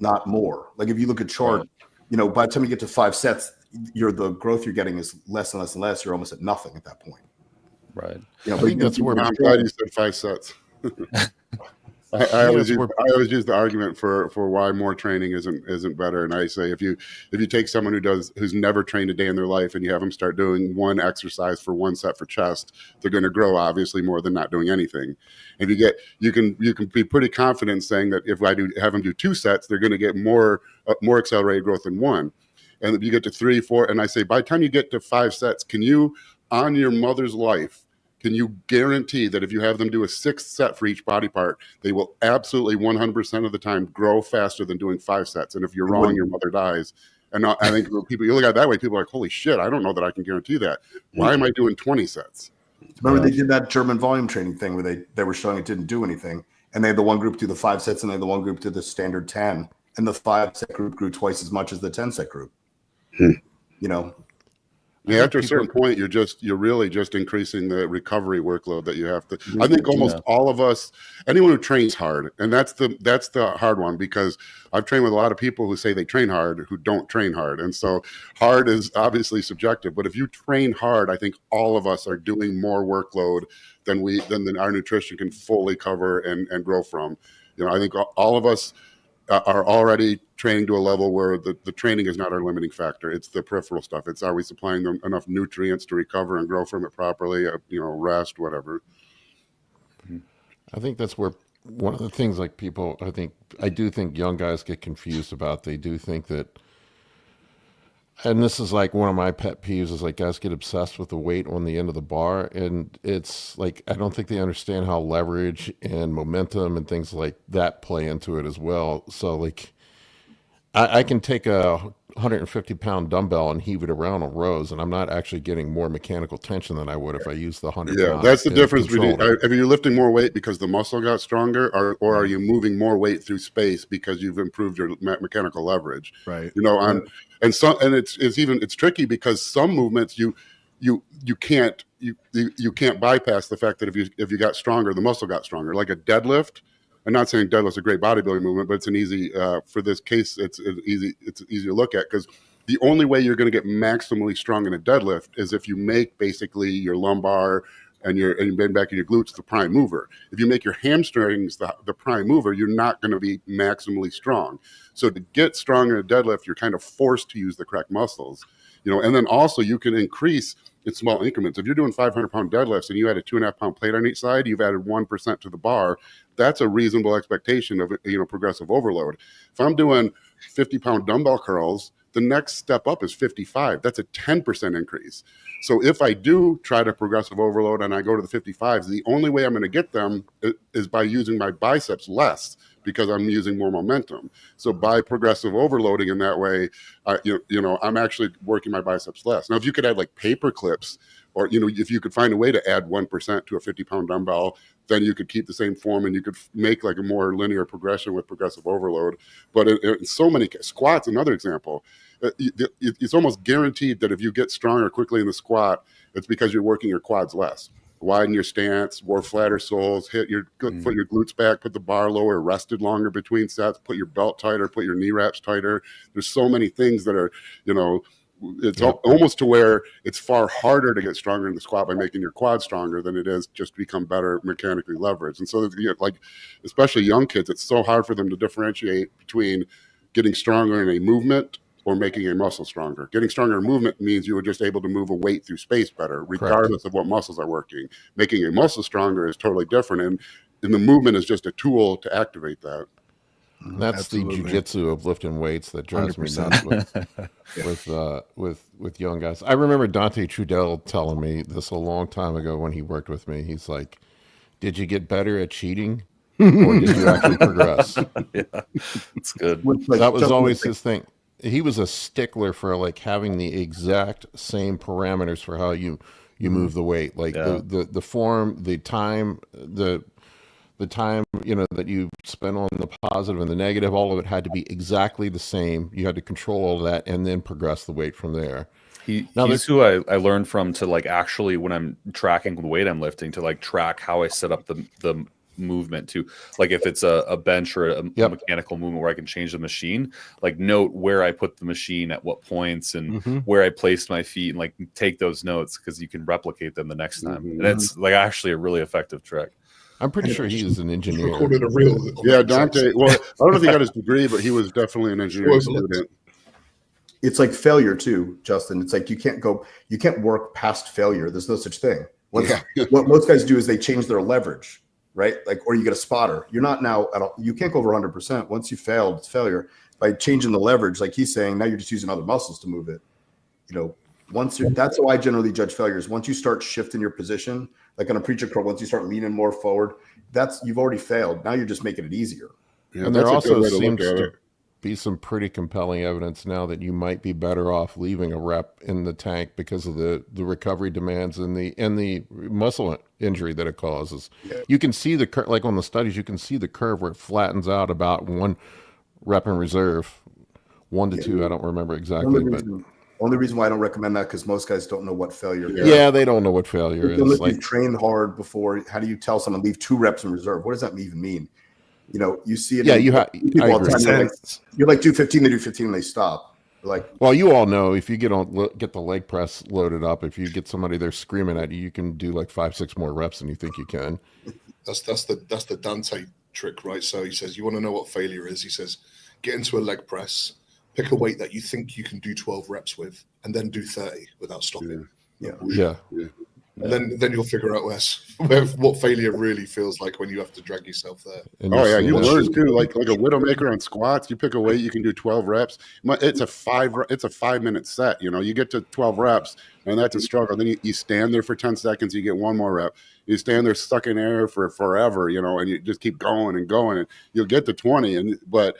not more. Like if you look at chart, you know, by the time you get to 5 sets, the growth you're getting is less and less and less. You're almost at nothing at that point. Right. You know, I think that's where I'm glad you said 5 sets. I always use the argument for why more training isn't better, and I say if you take someone who's never trained a day in their life and you have them start doing one exercise for 1 set for chest, they're going to grow obviously more than not doing anything. If you can be pretty confident saying that if I have them do 2 sets, they're going to get more accelerated growth than 1. And if you get to 3, 4, and I say by the time you get to 5 sets, can you on your mother's life? Can you guarantee that if you have them do a 6th set for each body part, they will absolutely 100% of the time grow faster than doing 5 sets? And if you're wrong, your mother dies. And I think people, you look at it that way, people are like, holy shit, I don't know that I can guarantee that. Why am I doing 20 sets? Remember they did that German volume training thing where they were showing it didn't do anything. And they had the one group do the 5 sets and they had the one group do the standard 10. And the 5-set group grew twice as much as the 10-set group. You know? Yeah, after a certain point, you're really just increasing the recovery workload that you have to. I think almost all of us, anyone who trains hard, and that's the hard one, because I've trained with a lot of people who say they train hard who don't train hard, and so hard is obviously subjective. But if you train hard, I think all of us are doing more workload than our nutrition can fully cover and grow from. You know, I think all of us are already training to a level where the training is not our limiting factor. It's the peripheral stuff. It's are we supplying them enough nutrients to recover and grow from it properly, rest, whatever. I think that's where one of the things like people, I do think young guys get confused about. They do think that, and this is like one of my pet peeves, is like guys get obsessed with the weight on the end of the bar. And it's like, I don't think they understand how leverage and momentum and things like that play into it as well. So like, I can take a 150-pound dumbbell and heave it around on rows, and I'm not actually getting more mechanical tension than I would if I used the 100 Yeah, pounds. that's the difference between, if you're lifting more weight because the muscle got stronger, or are you moving more weight through space because you've improved your mechanical leverage? Right. You know, and it's tricky because some movements you can't bypass the fact that if you got stronger, the muscle got stronger. Like a deadlift. I'm not saying deadlift's a great bodybuilding movement, but it's an easy for this case. It's easy to look at, because the only way you're going to get maximally strong in a deadlift is if you make basically your lumbar and you bend back in your glutes the prime mover. If you make your hamstrings the prime mover, you're not going to be maximally strong. So to get strong in a deadlift, you're kind of forced to use the correct muscles. You know, and then also you can increase in small increments. If you're doing 500-pound deadlifts and you add a 2.5-pound plate on each side, you've added 1% to the bar. That's a reasonable expectation of progressive overload. If I'm doing 50-pound dumbbell curls, the next step up is 55. That's a 10% increase. So if I do try to progressive overload and I go to the 55s, the only way I'm going to get them is by using my biceps less, because I'm using more momentum. So by progressive overloading in that way, I'm actually working my biceps less. Now, if you could add like paper clips, or if you could find a way to add 1% to a 50-pound dumbbell, then you could keep the same form and you could make like a more linear progression with progressive overload. But in so many squats, another example, it's almost guaranteed that if you get stronger quickly in the squat, it's because you're working your quads less. Widen your stance, more flatter soles, put your glutes back, put the bar lower, rested longer between sets, put your belt tighter, put your knee wraps tighter. There's so many things that are, it's almost to where it's far harder to get stronger in the squat by making your quads stronger than it is just to become better mechanically leveraged. And so, like, especially young kids, it's so hard for them to differentiate between getting stronger in a movement or making a muscle stronger. Getting stronger in movement means you were just able to move a weight through space better, regardless of what muscles are working. Making a muscle stronger is totally different, and the movement is just a tool to activate that. That's Absolutely. The jujitsu of lifting weights that drives 100%. Me nuts with young guys. I remember Dante Trudel telling me this a long time ago when he worked with me. He's like, "Did you get better at cheating?" or did you actually progress? Yeah, it's good. That was always his thing. He was a stickler for like having the exact same parameters for how you move the weight, like the form, the time, the time, that you spent on the positive and the negative, all of it had to be exactly the same. You had to control all of that and then progress the weight from there. He's who I learned from to like actually when I'm tracking the weight I'm lifting to like track how I set up the movement to, like if it's a bench or a mechanical movement where I can change the machine, like note where I put the machine at what points and where I placed my feet and like take those notes because you can replicate them the next time. And it's like actually a really effective trick. I'm pretty sure he is an engineer. Recorded a real. Yeah, Dante. Well, I don't know if he got his degree, but he was definitely an engineering student. It's like failure too, Justin. It's like you can't work past failure. There's no such thing. What most guys do is they change their leverage, right? Like, or you get a spotter. You're not now at all. You can't go over 100%. Once you failed, it's failure. By changing the leverage, like he's saying, now you're just using other muscles to move it. That's how I generally judge failures. Once you start shifting your position, like on a preacher curl, once you start leaning more forward, you've already failed. Now you're just making it easier. Yeah, and there also seems to be some pretty compelling evidence now that you might be better off leaving a rep in the tank because of the recovery demands and the muscle injury that it causes. Yeah. You can see the curve, like on the studies, you can see the curve where it flattens out about 1 rep in reserve, 1 to 2. I don't remember exactly, but. Only reason why I don't recommend that because most guys don't know what failure is. Yeah, they don't know what failure is. Unless you've trained hard before, how do you tell someone leave 2 reps in reserve? What does that even mean? You see it. Yeah, people all the time. You're like do 15, they do 15, and they stop. Like, well, you all know if you get the leg press loaded up, if you get somebody there screaming at you, you can do like 5-6 more reps than you think you can. That's the Dante trick, right? So he says, you want to know what failure is? He says, get into a leg press. Pick a weight that you think you can do 12 reps with, and then do 30 without stopping. Yeah. And then you'll figure out what failure really feels like when you have to drag yourself there. You learn too. Like a Widowmaker on squats, you pick a weight, you can do 12 reps. It's a 5-minute set. You get to 12 reps, and that's a struggle. Then you stand there for 10 seconds, you get 1 more rep. You stand there stuck in air for forever, and you just keep going and going, and you'll get to 20. But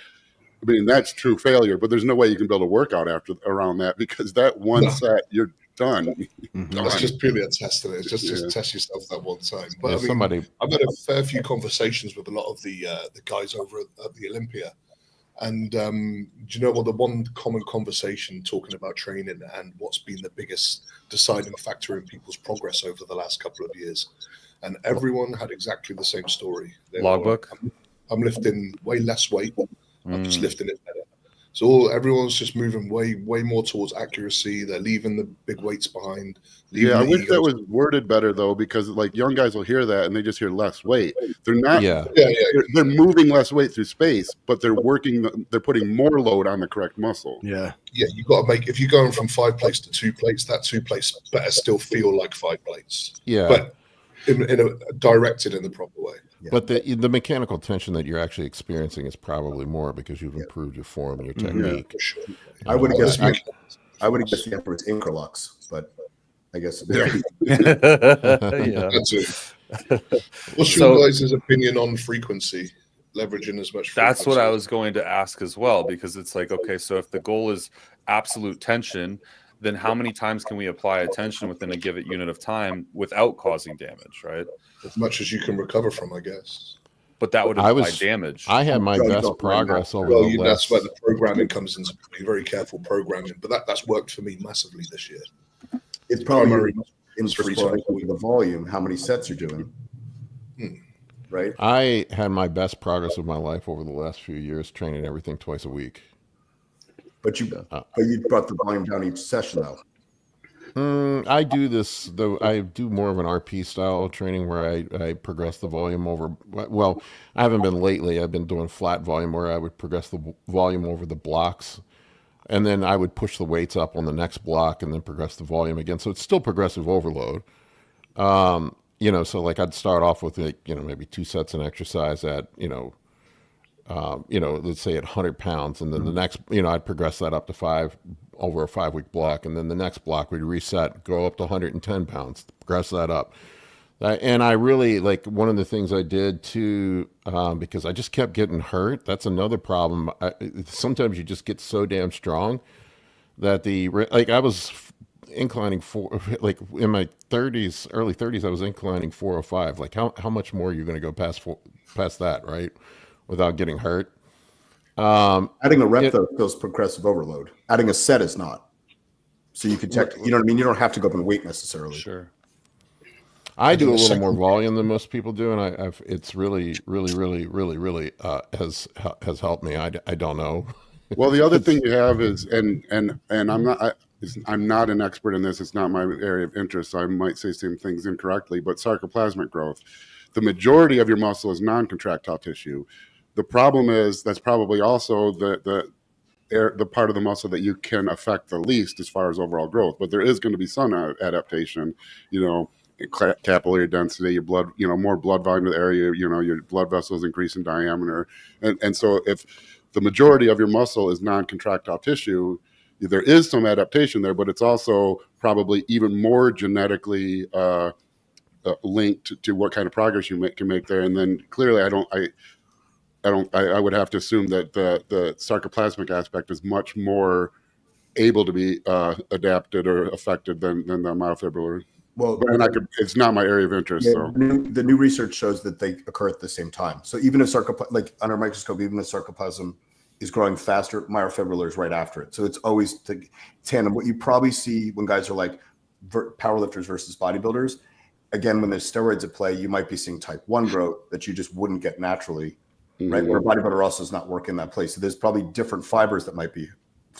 I mean, that's true failure, but there's no way you can build a workout around that because that one set, you're done. That's just purely a test, and it's just test yourself that one time. But I've had a fair few conversations with a lot of the guys over at the Olympia, and do you know what the one common conversation talking about training and what's been the biggest deciding factor in people's progress over the last couple of years? And everyone had exactly the same story. Logbook. I'm lifting way less weight. I'm just lifting it better. So everyone's just moving way more towards accuracy. They're leaving the big weights behind. I wish that was worded better though, because like young guys will hear that and they just hear less weight. They're not. They're moving less weight through space, but they're putting more load on the correct muscle. Yeah. You got to make, if you're going from 5 plates to 2 plates, that 2 plates better still feel like 5 plates. Yeah. But directed in the proper way. Yeah. But the mechanical tension that you're actually experiencing is probably more because you've improved your form and your technique. For sure. I would have guessed the answer was Increlux, but I guess. That's it. What's your guys' opinion on frequency? Leveraging as much frequency? That's what I was going to ask as well, because it's like, okay, so if the goal is absolute tension, then how many times can we apply a tension within a given unit of time without causing damage, right? As much as you can recover from, I guess. But that would imply damage. I had my best progress over the last. That's where the programming comes into play. Very careful programming, but that's worked for me massively this year. It's probably in the volume, how many sets you're doing. Right? I had my best progress of my life over the last few years, training everything twice a week. But you brought the volume down each session, though. I do this, though. I do more of an RP style training where I progress the volume over. Well, I haven't been lately. I've been doing flat volume where I would progress the volume over the blocks, and then I would push the weights up on the next block and then progress the volume again. So it's still progressive overload. So like I'd start off with maybe 2 sets an exercise at let's say at 100 pounds, and then the next, I'd progress that up to 5 over a 5-week block, and then the next block we'd reset, go up to 110 pounds, progress that up. And I really like one of the things I did too, because I just kept getting hurt. That's another problem. Sometimes you just get so damn strong that I was inclining like in my 30s, early 30s, I was inclining 405. Like how much more are you going to go past that, right? Without getting hurt. Adding a rep though feels progressive overload. Adding a set is not. So you can you know what I mean? You don't have to go up in weight necessarily. Sure. I do a little more volume than most people do, and it's really has helped me. I don't know. Well, the other thing you have is, and I'm not an expert in this. It's not my area of interest, so I might say some things incorrectly. But sarcoplasmic growth, the majority of your muscle is non-contractile tissue. The problem is that's probably also the part of the muscle that you can affect the least as far as overall growth. But there is going to be some adaptation, capillary density, your blood, more blood volume to the area, your blood vessels increase in diameter. And so if the majority of your muscle is non-contractile tissue, there is some adaptation there, but it's also probably even more genetically linked to what kind of progress you can make there. And then clearly I would have to assume that the sarcoplasmic aspect is much more able to be adapted or affected than the myofibrillar. Well, it's not my area of interest. Yeah, So the new research shows that they occur at the same time. So even if like under a microscope, even if sarcoplasm is growing faster, myofibrillar is right after it. So it's always tandem. What you probably see when guys are like powerlifters versus bodybuilders, again, when there's steroids at play, you might be seeing type 1 growth that you just wouldn't get naturally, right? Where a bodybuilder also is not working that place. So there's probably different fibers that might be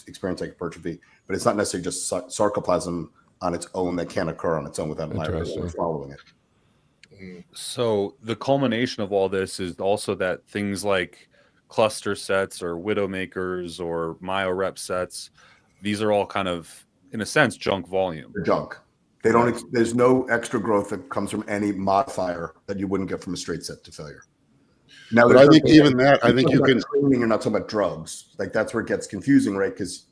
experiencing hypertrophy, but it's not necessarily just sarcoplasm on its own that can't occur on its own without myofibrillar following it. So the culmination of all this is also that things like cluster sets or widowmakers or myo-rep sets, these are all kind of, in a sense, junk volume. They're junk. They don't. There's no extra growth that comes from any modifier that you wouldn't get from a straight set to failure. Now, but I think even that, I think you can. You're not talking about drugs. Like that's where it gets confusing, right? Because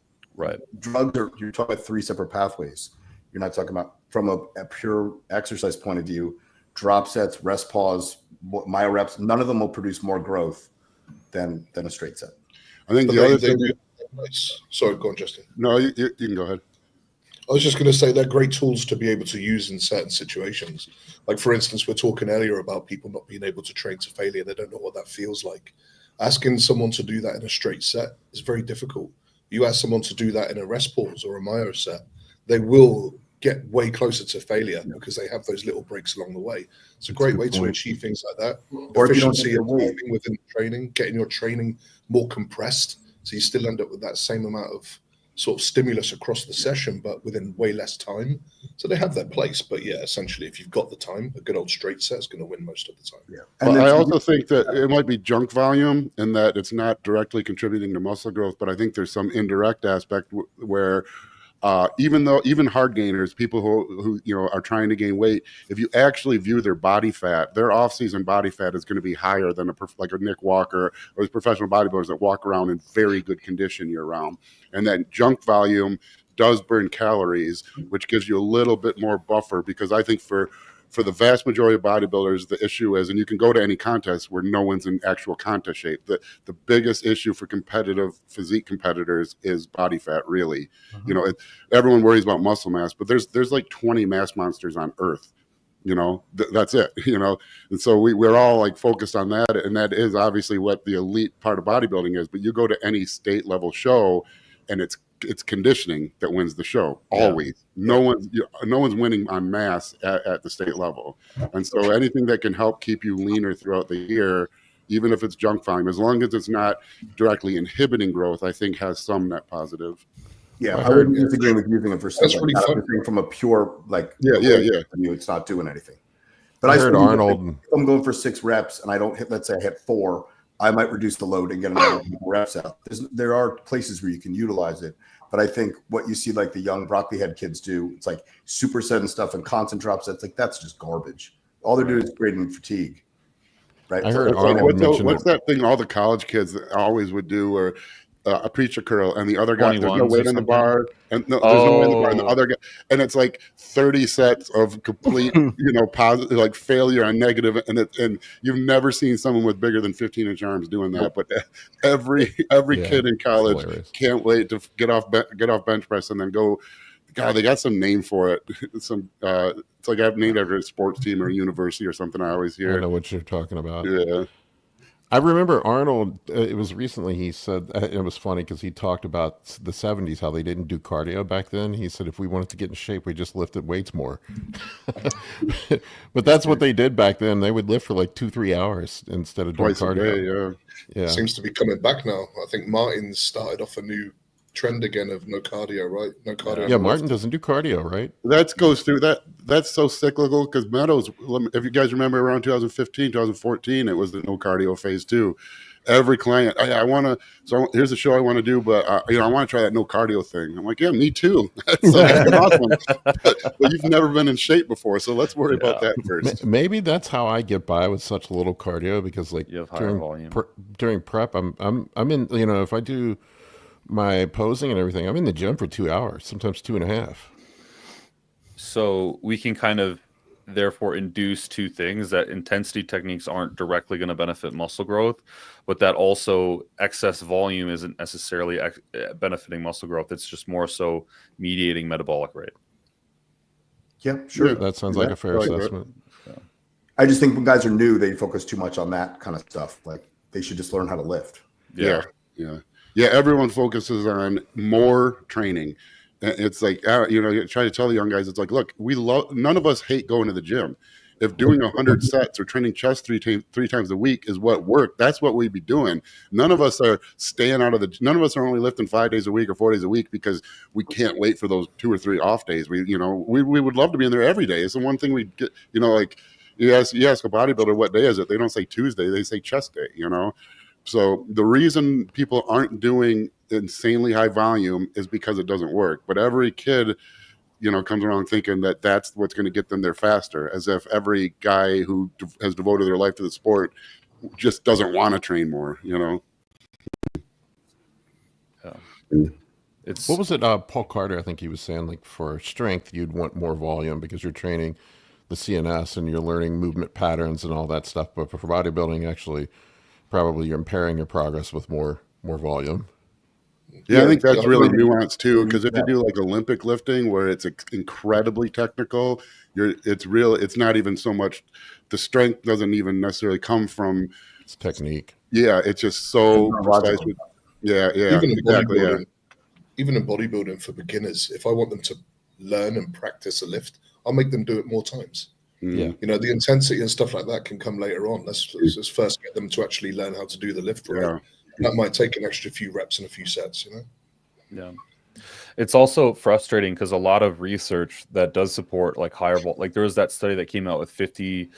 drugs you're talking about 3 separate pathways. You're not talking about from a pure exercise point of view. Drop sets, rest pause, myo reps. None of them will produce more growth than a straight set. I think the other thing. Sorry, go on, Justin. No, you can go ahead. I was just going to say they're great tools to be able to use in certain situations. Like, for instance, we're talking earlier about people not being able to train to failure. They don't know what that feels like. Asking someone to do that in a straight set is very difficult. You ask someone to do that in a rest pause or a myo set, they will get way closer to failure because they have those little breaks along the way. It's a great way to achieve things like that. Or efficiency of timing within training, getting your training more compressed, so you still end up with that same amount of sort of stimulus across the session, but within way less time. So they have their place. But yeah, essentially, if you've got the time, a good old straight set is going to win most of the time. Yeah. And I also think that it might be junk volume in that it's not directly contributing to muscle growth, but I think there's some indirect aspect where even hard gainers, people who are trying to gain weight, if you actually view their body fat, their off-season body fat is going to be higher than like a Nick Walker or these professional bodybuilders that walk around in very good condition year-round. And then junk volume does burn calories, which gives you a little bit more buffer, because I think for the vast majority of bodybuilders, the issue is, and you can go to any contest where no one's in actual contest shape, the biggest issue for competitive physique competitors is body fat, really. Everyone worries about muscle mass, but there's like 20 mass monsters on Earth. That's it, and so we're all like focused on that. And that is obviously what the elite part of bodybuilding is. But you go to any state level show and it's conditioning that wins the show always. No one's winning on mass at the state level. And so anything that can help keep you leaner throughout the year, even if it's junk volume, as long as it's not directly inhibiting growth, I think has some net positive. Yeah, I wouldn't disagree with using it for stuff like that. From a pure it's not doing anything. But I heard Arnold. If I'm going for 6 reps and I don't hit, let's say I hit 4, I might reduce the load and get another reps out. There are places where you can utilize it, but I think what you see like the young broccoli head kids do, it's like superset and stuff and constant drop sets, like that's just garbage. All they're doing is creating fatigue. Right. I heard Arnold mention what's that thing all the college kids always would do, or a preacher curl, and the other guy, there's no 21s weight or in the something? bar, and no, there's no weight in the bar, and the Oh. other guy, and it's like 30 sets of complete, positive, like failure and negative, and you've never seen someone with bigger than 15-inch arms doing that. But every kid in college hilarious. can't wait to get off bench press and then go. God, they got some name for it. It's like I've named after a sports team or a university or something. I always I hear. know what you're talking about. Yeah. I remember Arnold, it was recently, he said, it was funny because he talked about the 70s, how they didn't do cardio back then. He said if we wanted to get in shape, we just lifted weights more. But that's what they did back then. They would lift for like 2-3 hours instead of doing Twice a cardio. day, Yeah. Seems to be coming back now. I think Martin's started off a new trend again of no cardio, right? No cardio. Yeah, Martin doesn't do cardio, right? that goes through that. That's so cyclical because Meadows, if you guys remember around 2015, 2014, it was the no cardio phase too. Every client, I want to, so here's a show I want to do, but I want to try that no cardio thing. I'm like, yeah, me too. That's awesome. But you've never been in shape before, so let's worry about that first. Maybe that's how I get by with such little cardio, because like You have higher volume. during prep, I'm in, if I do my posing and everything, I'm in the gym for 2 hours, sometimes 2.5. So we can kind of therefore induce two things: that intensity techniques aren't directly going to benefit muscle growth, but that also excess volume isn't necessarily benefiting muscle growth. It's just more so mediating metabolic rate. Yeah, sure. Yeah. That sounds like a fair like that. assessment. I just think when guys are new, they focus too much on that kind of stuff. Like they should just learn how to lift. Yeah. Everyone focuses on more training. It's like, try to tell the young guys, it's like, look, none of us hate going to the gym. If doing 100 sets or training chest three times a week is what worked, that's what we'd be doing. None of us are none of us are only lifting 5 days a week or 4 days a week because we can't wait for those 2 or 3 off days. We would love to be in there every day. It's the one thing we get, like you ask a bodybuilder, what day is it? They don't say Tuesday, they say chest day, So the reason people aren't doing insanely high volume is because it doesn't work. But every kid, comes around thinking that that's what's going to get them there faster, as if every guy who has devoted their life to the sport just doesn't want to train more, Yeah. What was it? Paul Carter, I think he was saying, like for strength, you'd want more volume because you're training the CNS and you're learning movement patterns and all that stuff. But for bodybuilding, actually, probably you're impairing your progress with more volume. Yeah, I think that's really nuanced too, because if you do like Olympic lifting where it's incredibly technical, it's not even so much, the strength doesn't even necessarily come from It's technique. Yeah, it's just so precise. Even in bodybuilding for beginners, if I want them to learn and practice a lift, I'll make them do it more times. Yeah. The intensity and stuff like that can come later on. Let's just first get them to actually learn how to do the lift right. Yeah. That might take an extra few reps and a few sets, Yeah. It's also frustrating because a lot of research that does support like higher like there was that study that came out with 52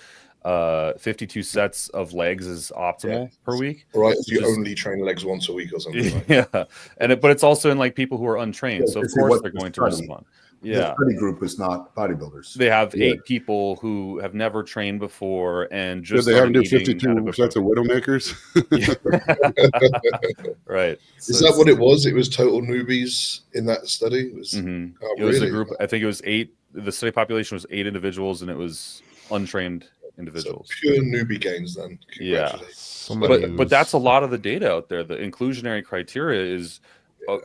sets of legs is optimal per week. Right. If you only train legs once a week or something. Right? Yeah. But it's also in like people who are untrained. So of course they're going to respond. Yeah. The study group is not bodybuilders. They have 8 people who have never trained before and just they haven't do 52 sets of Widowmakers. Right. Is that what it was? It was total newbies in that study? It was, it was a group. I think it was 8. The study population was 8 individuals, and it was untrained individuals. So pure newbie gains then. Yeah. But that's a lot of the data out there. The inclusionary criteria is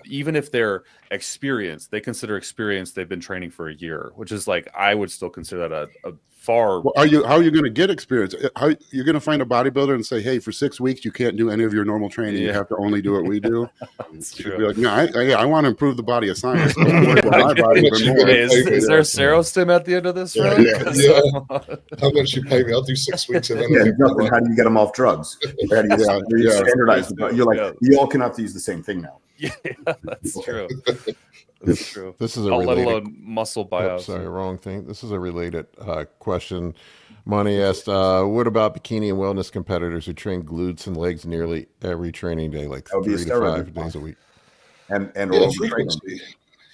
even if they're experienced, they consider experience they've been training for a year, which is like I would still consider that a far. Well, how are you going to get experience? How you're going to find a bodybuilder and say, hey, for 6 weeks you can't do any of your normal training. You have to only do what we do. That's true. Be like, no, I want to improve the body of science. Is there a serostim at the end of this? Yeah. How much you pay me? I'll do 6 weeks of anything. How do you get them off drugs? How do you standardize? You're like, you all can have to use the same thing now. Yeah, that's true. That's true. This is a let related alone muscle biopsy. Sorry, wrong thing. This is a related question. Money asked, what about bikini and wellness competitors who train glutes and legs nearly every training day, like 3 to 5 days a week? And frequency.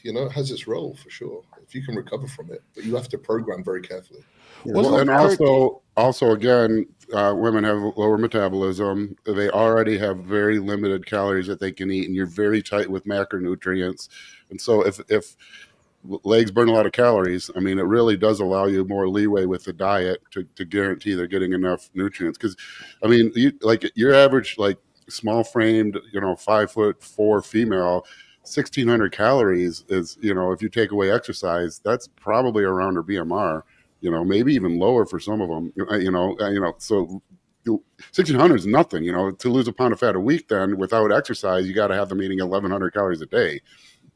it has its role for sure. If you can recover from it, but you have to program very carefully. Well, and also again, women have lower metabolism. They already have very limited calories that they can eat, and you're very tight with macronutrients. And so if legs burn a lot of calories, I mean, it really does allow you more leeway with the diet to guarantee they're getting enough nutrients. Because, I mean, your average small framed, 5'4" female, 1,600 calories is, if you take away exercise, that's probably around her BMR. Maybe even lower for some of them, so 1,600 is nothing, to lose a pound of fat a week. Then without exercise, you got to have them eating 1,100 calories a day.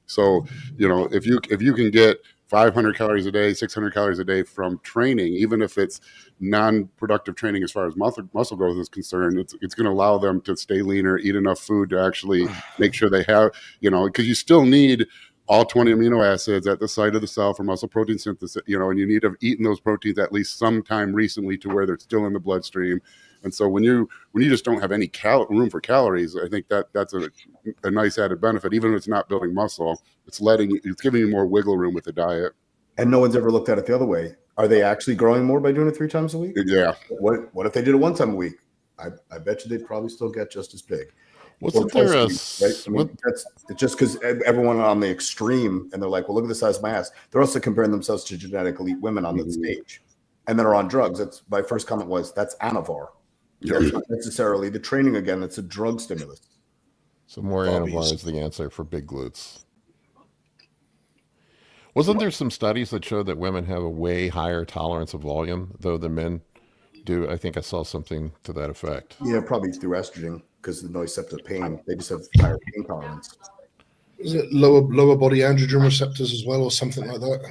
So, if you can get 500 calories a day, 600 calories a day from training, even if it's non-productive training as far as muscle growth is concerned, it's going to allow them to stay leaner, eat enough food to actually make sure they have, because you still need all 20 amino acids at the site of the cell for muscle protein synthesis, and you need to have eaten those proteins at least sometime recently to where they're still in the bloodstream. And so when you just don't have any room for calories, I think that's a nice added benefit. Even if it's not building muscle, it's giving you more wiggle room with the diet. And no one's ever looked at it the other way. Are they actually growing more by doing it 3 times a week? Yeah. What if they did it 1 time a week? I bet you they'd probably still get just as big. Wasn't there a right? I mean, it's just because everyone on the extreme, and they're like, well, look at the size of my ass. They're also comparing themselves to genetic elite women on that stage, and then are on drugs. That's my first comment was that's Anavar. That's not necessarily the training again. That's a drug stimulus. So more Anavar is the answer for big glutes. Wasn't there some studies that showed that women have a way higher tolerance of volume, though, than men do? I think I saw something to that effect. Yeah, probably through estrogen, because of the nociceptive pain. They just have higher pain tolerance. Is it lower body androgen receptors as well, or something like that?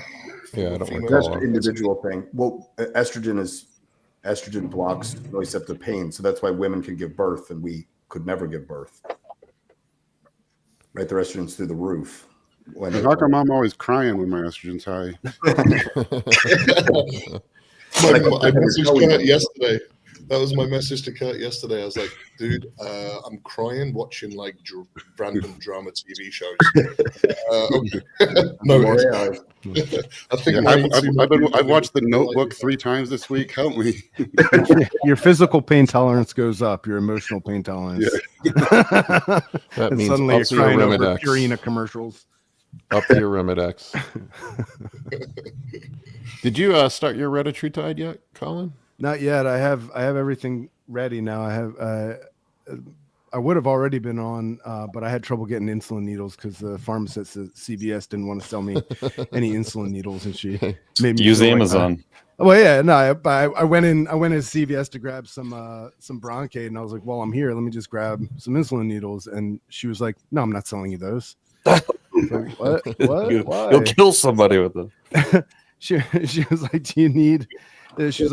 Yeah, I don't recall. That's an individual thing. Well, estrogen blocks nociceptive pain, so that's why women can give birth and we could never give birth. Right, their estrogen's through the roof. How come I'm always crying when my estrogen's high? I messaged Kurt yesterday. That was my message to Kurt yesterday. I was like, dude, I'm crying watching random drama TV shows. I think I've watched The Notebook 3 times this week. Help me. Your physical pain tolerance goes up. Your emotional pain tolerance. Yeah. That means suddenly up you're crying over Arimidex. Purina commercials. Up the Arimidex. Did you start your Retatrutide yet, Colin? Not yet. I have everything ready now. I would have already been on, but I had trouble getting insulin needles because the pharmacist at CVS didn't want to sell me any insulin needles, and she made me use Amazon. Well, yeah, no. I went in CVS to grab some Bronchade, and I was like, "Well, I'm here. Let me just grab some insulin needles." And she was like, "No, I'm not selling you those." Like, what? Why? You'll kill somebody with them. She was like, "Do you need?" She was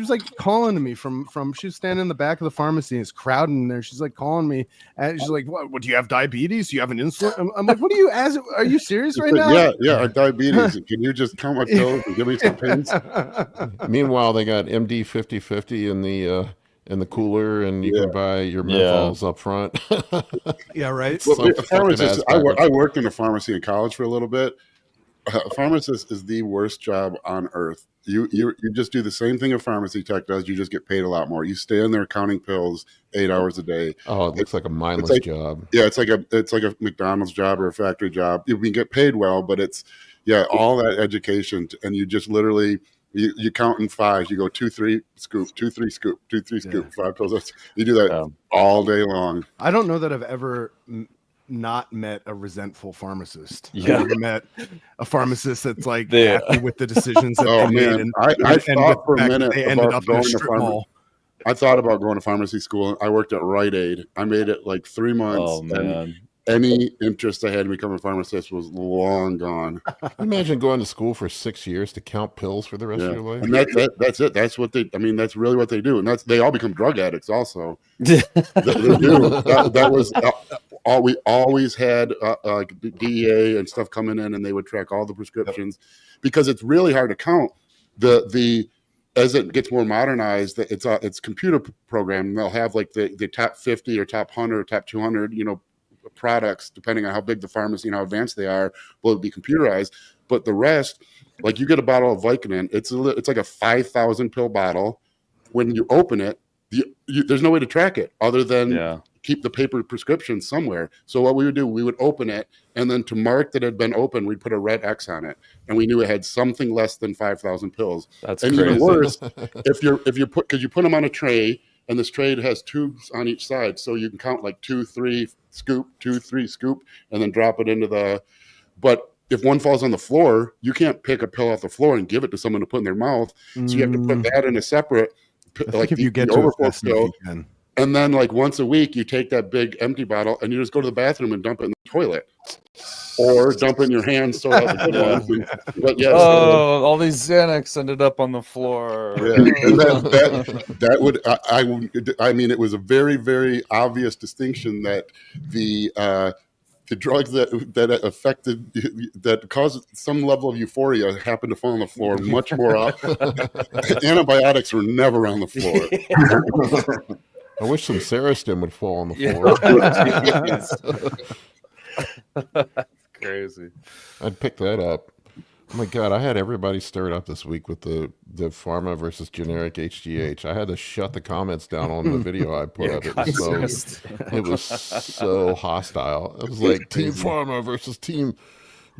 like calling to me from she was standing in the back of the pharmacy and it's crowding in there. She's like calling me and she's like, what do you have diabetes? Do you have an insulin? I'm like, what are you asking? Are you serious right now? Yeah, I have diabetes. Can you just count my pills and give me some pins? Meanwhile, they got MD 50/50 in the cooler, and you can buy your menthols up front. Yeah, right. Well, pharmacist, I worked in a pharmacy in college for a little bit. A pharmacist is the worst job on earth. You just do the same thing a pharmacy tech does. You just get paid a lot more. You stay in there counting pills 8 hours a day. Oh, it looks like a mindless job. Yeah, it's like a McDonald's job or a factory job. You can get paid well, but it's all that education, and you just literally you count in 5s. You go 2, 3, scoop, 2, 3, scoop, 2, 3, scoop, 5 pills. You do that all day long. I don't know that I've ever not met a resentful pharmacist. Yeah. I've never met a pharmacist that's like happy with the decisions that they made. And I thought for a minute they ended about up in a going to strip mall. I thought about going to pharmacy school. I worked at Rite Aid. I made it like 3 months. Oh man. Any interest I had in becoming a pharmacist was long gone. Imagine going to school for 6 years to count pills for the rest of your life. And that's it. That's what that's really what they do. And they all become drug addicts also. They do. That was all we always had like DEA and stuff coming in, and they would track all the prescriptions because it's really hard to count the as it gets more modernized. It's computer programmed. They'll have like the top 50 or top 100 or top 200, products, depending on how big the pharmacy and how advanced they are, will be computerized. But the rest, like you get a bottle of Vicodin, it's like a 5,000 pill bottle. When you open it, there's no way to track it other than keep the paper prescription somewhere. So what we would do, we would open it, and then to mark that it had been opened, we'd put a red X on it, and we knew it had something less than 5,000 pills. That's and crazy. Even worse, if you put, because you put them on a tray, and this tray has tubes on each side, so you can count like 2, 3 scoop, 2, 3 scoop, and then drop it into the. But if one falls on the floor, you can't pick a pill off the floor and give it to someone to put in their mouth. So you have to put that in a separate. Like if you get to overflow pill, and then like once a week you take that big empty bottle and you just go to the bathroom and dump it in the toilet, or dump it in your hands. So but yes, all these Xanax ended up on the floor. Yeah. And that would I mean, it was a very, very obvious distinction that the drugs that affected, that caused some level of euphoria, happened to fall on the floor much more often. Antibiotics were never on the floor. I wish some Serostim would fall on the floor. That's crazy. I'd pick that up. Oh my God, I had everybody stirred up this week with the pharma versus generic HGH. I had to shut the comments down on the video I put up. It was so hostile. It was like team pharma versus team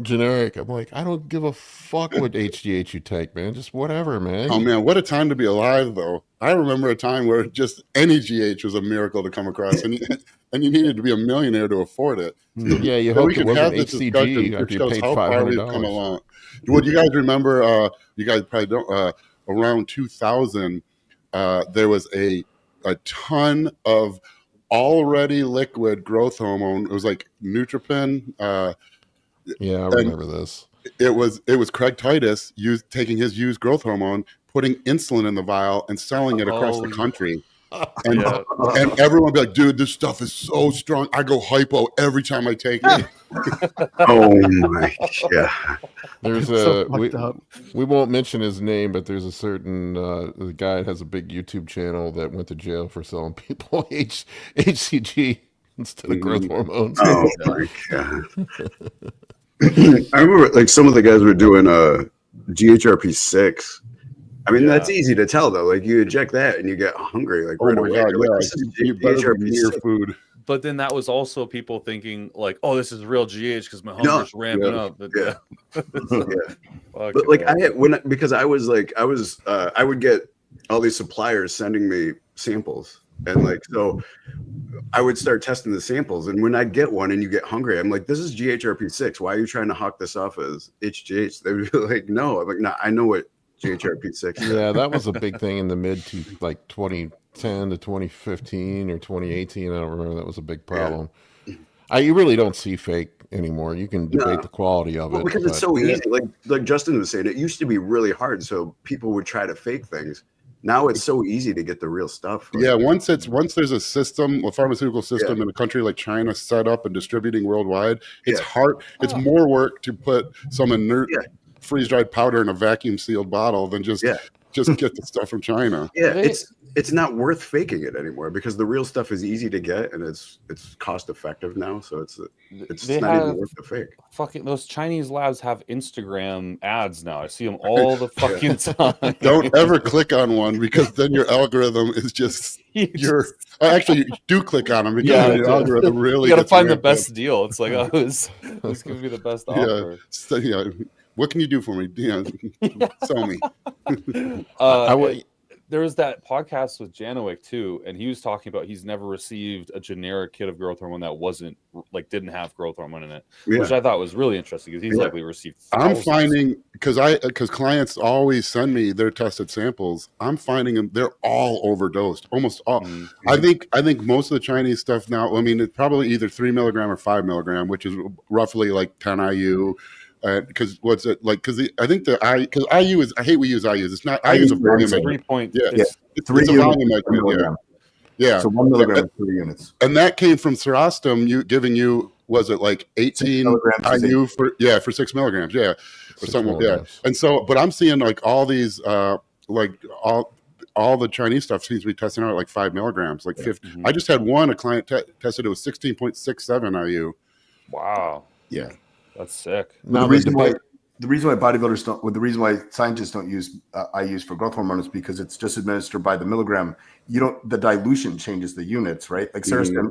generic. I'm like, I don't give a fuck what HGH you take, man. Just whatever, man. Oh man, what a time to be alive, though. I remember a time where just any GH was a miracle to come across, and you needed to be a millionaire to afford it. Yeah, you hope it wasn't HCG after you paid $500. Would you guys remember? You guys probably don't. Around 2000, there was a ton of already liquid growth hormone. It was like Nutropin. Yeah, I remember this. It was Craig Titus taking his used growth hormone, putting insulin in the vial, and selling it across the country. And everyone would be like, dude, this stuff is so strong. I go hypo every time I take it. Oh my God. There's we won't mention his name, but there's a certain the guy has a big YouTube channel that went to jail for selling people HCG instead of growth hormones. Oh my God. I remember like some of the guys were doing GHRP6. I mean, that's easy to tell though. Like you inject that and you get hungry. Like right away. God, like, you better be near food. But then that was also people thinking like, "Oh, this is real GH because my hunger's ramping up." But, but like because I would get all these suppliers sending me samples, and like so, I would start testing the samples, and when I get one and you get hungry, I'm like, "This is GHRP6. Why are you trying to hawk this off as HGH?" They would be like, "No." I'm like, "No, I know what GHRP6." Yeah, that was a big thing in the mid to like 2010 to 2015 or 2018. I don't remember. That was a big problem. You really don't see fake anymore. You can debate the quality of it because it's so easy. Like Justin was saying, it used to be really hard, so people would try to fake things. Now it's so easy to get the real stuff. Right? Yeah, once there's a system, a pharmaceutical system in a country like China set up and distributing worldwide, it's hard. It's more work to put some inert freeze-dried powder in a vacuum-sealed bottle than just get the stuff from China. Yeah, it's not worth faking it anymore because the real stuff is easy to get and it's cost-effective now, so it's not even worth the fake. Fucking those Chinese labs have Instagram ads now. I see them all the fucking time. Don't ever click on one because then your algorithm is just actually you do click on them because your algorithm really. You gotta find the best deal. It's like who's giving me the best offer. So, what can you do for me? Sell me. There was that podcast with Janowick too, and he was talking about he's never received a generic kit of growth hormone that didn't have growth hormone in it, which I thought was really interesting because he's likely received thousands. I'm finding because clients always send me their tested samples. I'm finding them they're all overdosed, almost all. Mm-hmm. I think most of the Chinese stuff now. I mean, it's probably either 3 milligram or 5 milligram, which is roughly like 10 IU. Because what's it like? Because I think because IU is I hate we use IUs. It's not IU is a volume. 3 point. It's a volume. Yeah. So 1 milligram is 3 units. And that came from Sarcoplasmic giving you was it like 18 IU for 6 milligrams? Yeah, or something. Yeah. And so, but I'm seeing like all these all all the Chinese stuff seems to be testing out at like 5 milligrams, like 50. Mhm. I just had a client tested it was 16.67 IU. Wow. Yeah. That's sick. The reason why bodybuilders don't, the reason why scientists don't use IUs for growth hormone is because it's just administered by the milligram. The dilution changes the units, right? Like Serostim,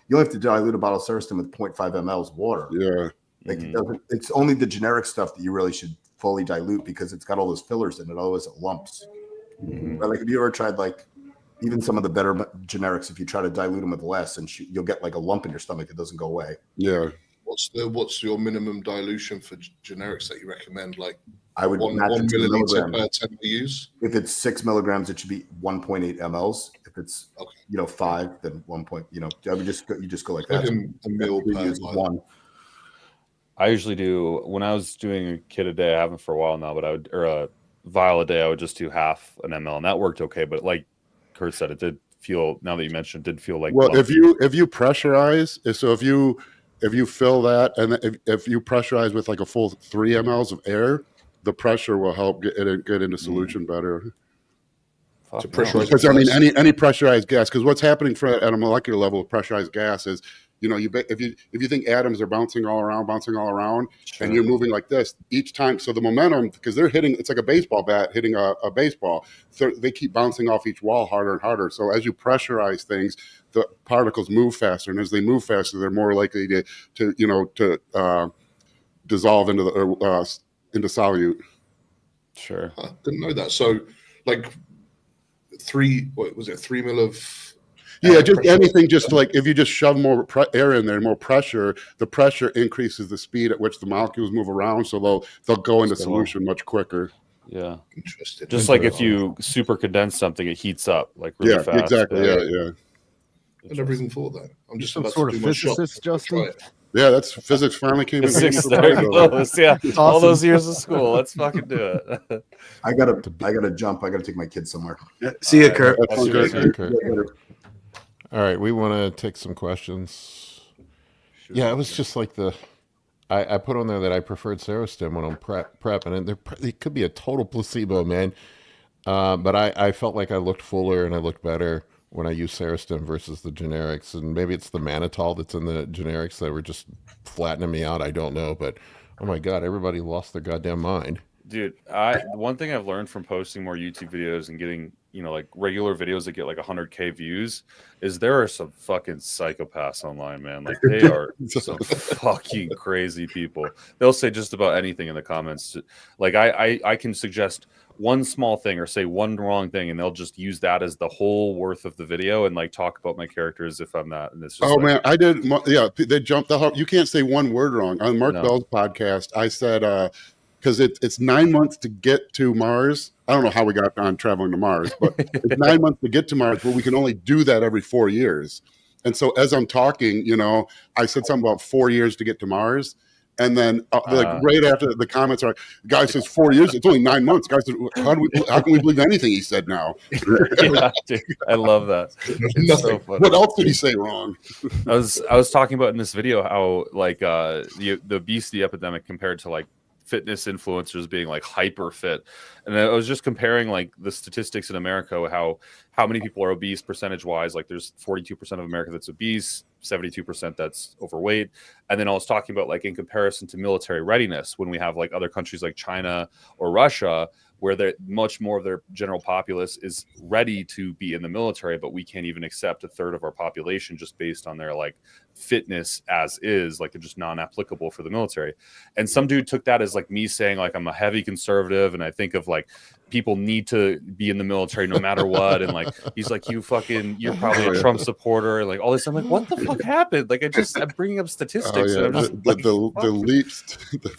you only have to dilute a bottle of Serostim with 0.5 mLs of water. Yeah. Like it's only the generic stuff that you really should fully dilute because it's got all those fillers in it, always lumps. But like, if you ever tried like even some of the better generics, if you try to dilute them with less, and you'll get like a lump in your stomach that doesn't go away. Yeah. What's your minimum dilution for generics that you recommend? Like I would one match it to the milliliter milligram. per 10 use. If it's 6 milligrams, it should be 1.8 mLs. If it's 5, then 1. I would just go like that. A mil per one. I usually do when I was doing a kit a day. I haven't for a while now, but or a vial a day. I would just do half an ml, and that worked okay. But like Kurt said, it did feel. Now that you mentioned, it did feel like. Well, if you pressurize, so if you fill that, and if you pressurize with like a full 3 mLs of air, the pressure will help get into solution better. To pressurize, because I mean, any pressurized gas. Because what's happening at a molecular level of pressurized gas is, if you think atoms are bouncing all around, sure. and you're moving like this each time, so the momentum, because they're hitting, it's like a baseball bat hitting a baseball, so they keep bouncing off each wall harder and harder. So as you pressurize things, the particles move faster, and as they move faster, they're more likely to dissolve into solute. Sure. I didn't know that. So, like 3 mil of just pressure? anything, just like if you just shove more air in there, more pressure, the pressure increases the speed at which the molecules move around, so they'll go into solution much quicker. Yeah. Interesting. Just like if you super condense something, it heats up like really fast. Exactly. Yeah. I never even thought that. I'm just Some about sort to of do my shot. physicist, Justin. Yeah, that's physics finally came in. Physics, there it goes. Yeah, all those years of school. Let's fucking do it. I gotta jump. I gotta take my kids somewhere. See you, Kurt. That's good. All right, we want to take some questions. Yeah, it was just like I put on there that I preferred Serostim when I'm prep, and it could be a total placebo, man. But I felt like I looked fuller and I looked better when I used Serostim versus the generics. And maybe it's the mannitol that's in the generics that were just flattening me out. I don't know, but oh my God, everybody lost their goddamn mind. Dude, one thing I've learned from posting more YouTube videos and getting, like regular videos that get like 100K views is there are some fucking psychopaths online, man. Like they are some fucking crazy people. They'll say just about anything in the comments. Like I can suggest one small thing or say one wrong thing, and they'll just use that as the whole worth of the video and like talk about my characters if I'm not. And it's just man, I did. Yeah, they jumped the. You can't say one word wrong on Mark Bell's podcast. I said. Because it's 9 months to get to Mars. I don't know how we got on traveling to Mars, but it's 9 months to get to Mars, but we can only do that every 4 years. And so as I'm talking, I said something about 4 years to get to Mars. And then right after the comments are like, the guy says 4 years, it's only 9 months. Guys, how can we believe anything he said now? Yeah, dude, I love that. It's so funny. What else did he say wrong? I was talking about in this video how like the obesity epidemic compared to like fitness influencers being like hyper fit, and I was just comparing like the statistics in America, how many people are obese percentage wise. Like there's 42% of America that's obese, 72% that's overweight, and then I was talking about like in comparison to military readiness when we have like other countries like China or Russia where much more of their general populace is ready to be in the military, but we can't even accept a third of our population just based on their like fitness as is, like they're just non-applicable for the military. And some dude took that as like me saying like I'm a heavy conservative and I think of like people need to be in the military no matter what, and like he's like you're probably a Trump supporter and like all this. I'm like, what the fuck happened? Like I'm bringing up statistics. And I'm just the leaps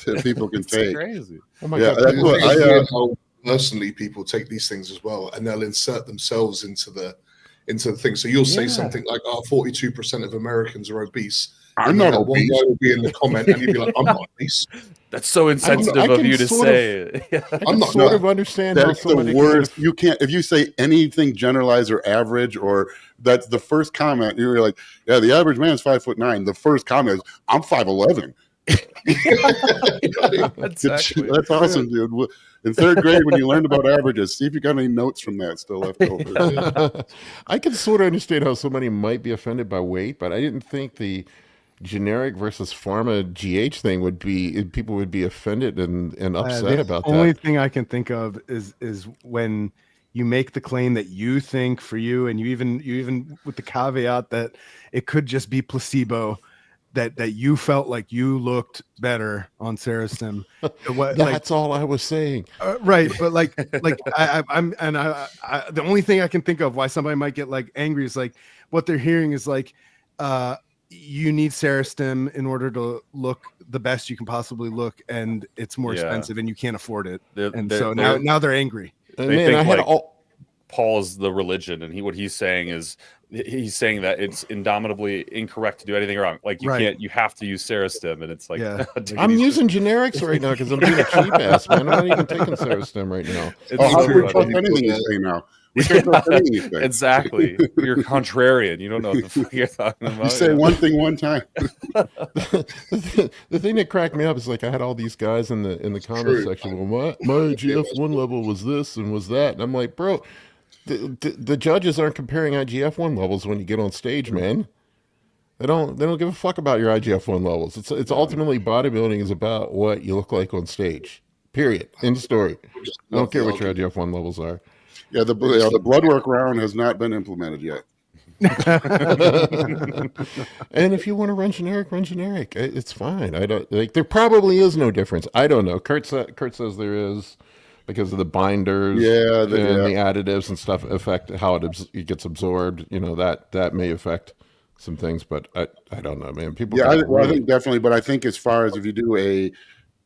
that people can take. Crazy. Oh my God. That's what how personally people take these things as well, and they'll insert themselves into the thing. So you'll say something like, 42% of Americans are obese. I'm not obese. One guy will be in the comment and he'll be like, I'm not obese. That's so insensitive of you to say. I'm not sort of understand that's how the worst. You can't, if you say anything generalized or average, or that's the first comment, you're like, yeah, the average man is 5'9". The first comment is, I'm 5'11". Exactly. That's awesome, dude. In third grade, when you learned about averages, see if you got any notes from that still left over. I can sort of understand how somebody might be offended by weight, but I didn't think the generic versus pharma GH thing would be, people would be offended and upset about that. The only thing I can think of is when you make the claim that you think for you, and you even with the caveat that it could just be placebo, that you felt like you looked better on Sarastem. That's all I was saying. Right, but I'm the only thing I can think of why somebody might get like angry is like what they're hearing is like you need Sarastem in order to look the best you can possibly look, and it's more expensive, and you can't afford it. Now they're angry. They think Paul's the religion, and what he's saying is he's saying that it's indomitably incorrect to do anything wrong. Like you can't, you have to use Sarastem, and it's like I'm using generics right now because I'm being a cheap ass, man. I'm not even taking Sarastem right now. How do we trust anything you say now? We can't trust anything you say. Exactly. You're contrarian. You don't know what the fuck you're talking about. You say one thing one time. The thing that cracked me up is like I had all these guys in the comment section. Well, my IGF-1 level was this and was that, and I'm like, bro. The judges aren't comparing IGF-1 levels when you get on stage, man. They don't give a fuck about your IGF-1 levels. It's ultimately bodybuilding is about what you look like on stage. Period. End of story. I don't care what your IGF-1 levels are. Yeah, the blood work round has not been implemented yet. And if you want to run generic. It's fine. I don't like. There probably is no difference. I don't know. Kurt says there is. Because of the binders, and the additives and stuff affect how it gets absorbed. You know that may affect some things, but I don't know, man. People, I think definitely. But I think as far as if you do a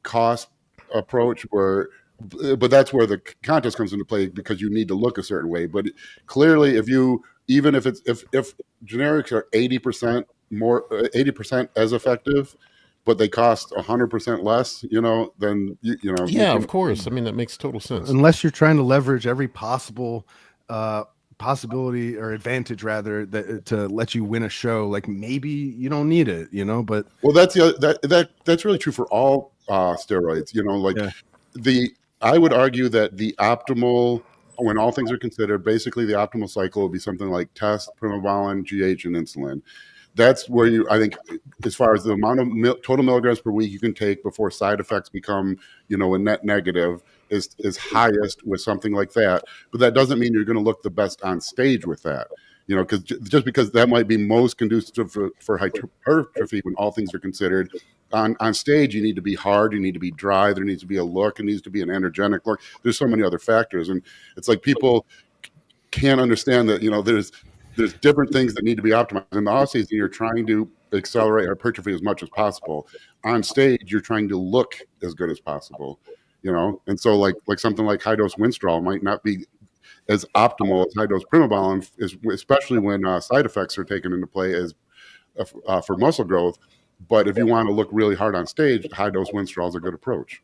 cost approach, but that's where the contest comes into play because you need to look a certain way. But clearly, if generics are 80% as effective, but they cost 100% less, then Yeah, of course. I mean, that makes total sense. Unless you're trying to leverage every possible possibility or advantage, rather, to let you win a show, like maybe you don't need it, But that's really true for all steroids. I would argue that the optimal, when all things are considered, basically the optimal cycle would be something like test, primobolan, GH, and insulin. That's where I think, as far as the amount of total milligrams per week you can take before side effects become, a net negative is highest with something like that. But that doesn't mean you're going to look the best on stage with that, because just because that might be most conducive for hypertrophy when all things are considered. On stage, you need to be hard, you need to be dry, there needs to be a look, it needs to be an energetic look. There's so many other factors, and it's like people can't understand that, there's different things that need to be optimized. In the off season, you're trying to accelerate hypertrophy as much as possible. On stage, you're trying to look as good as possible, And so, like something like high dose Winstrol might not be as optimal as high dose primobolan, especially when side effects are taken into play as for muscle growth. But if you want to look really hard on stage, high dose Winstrol is a good approach.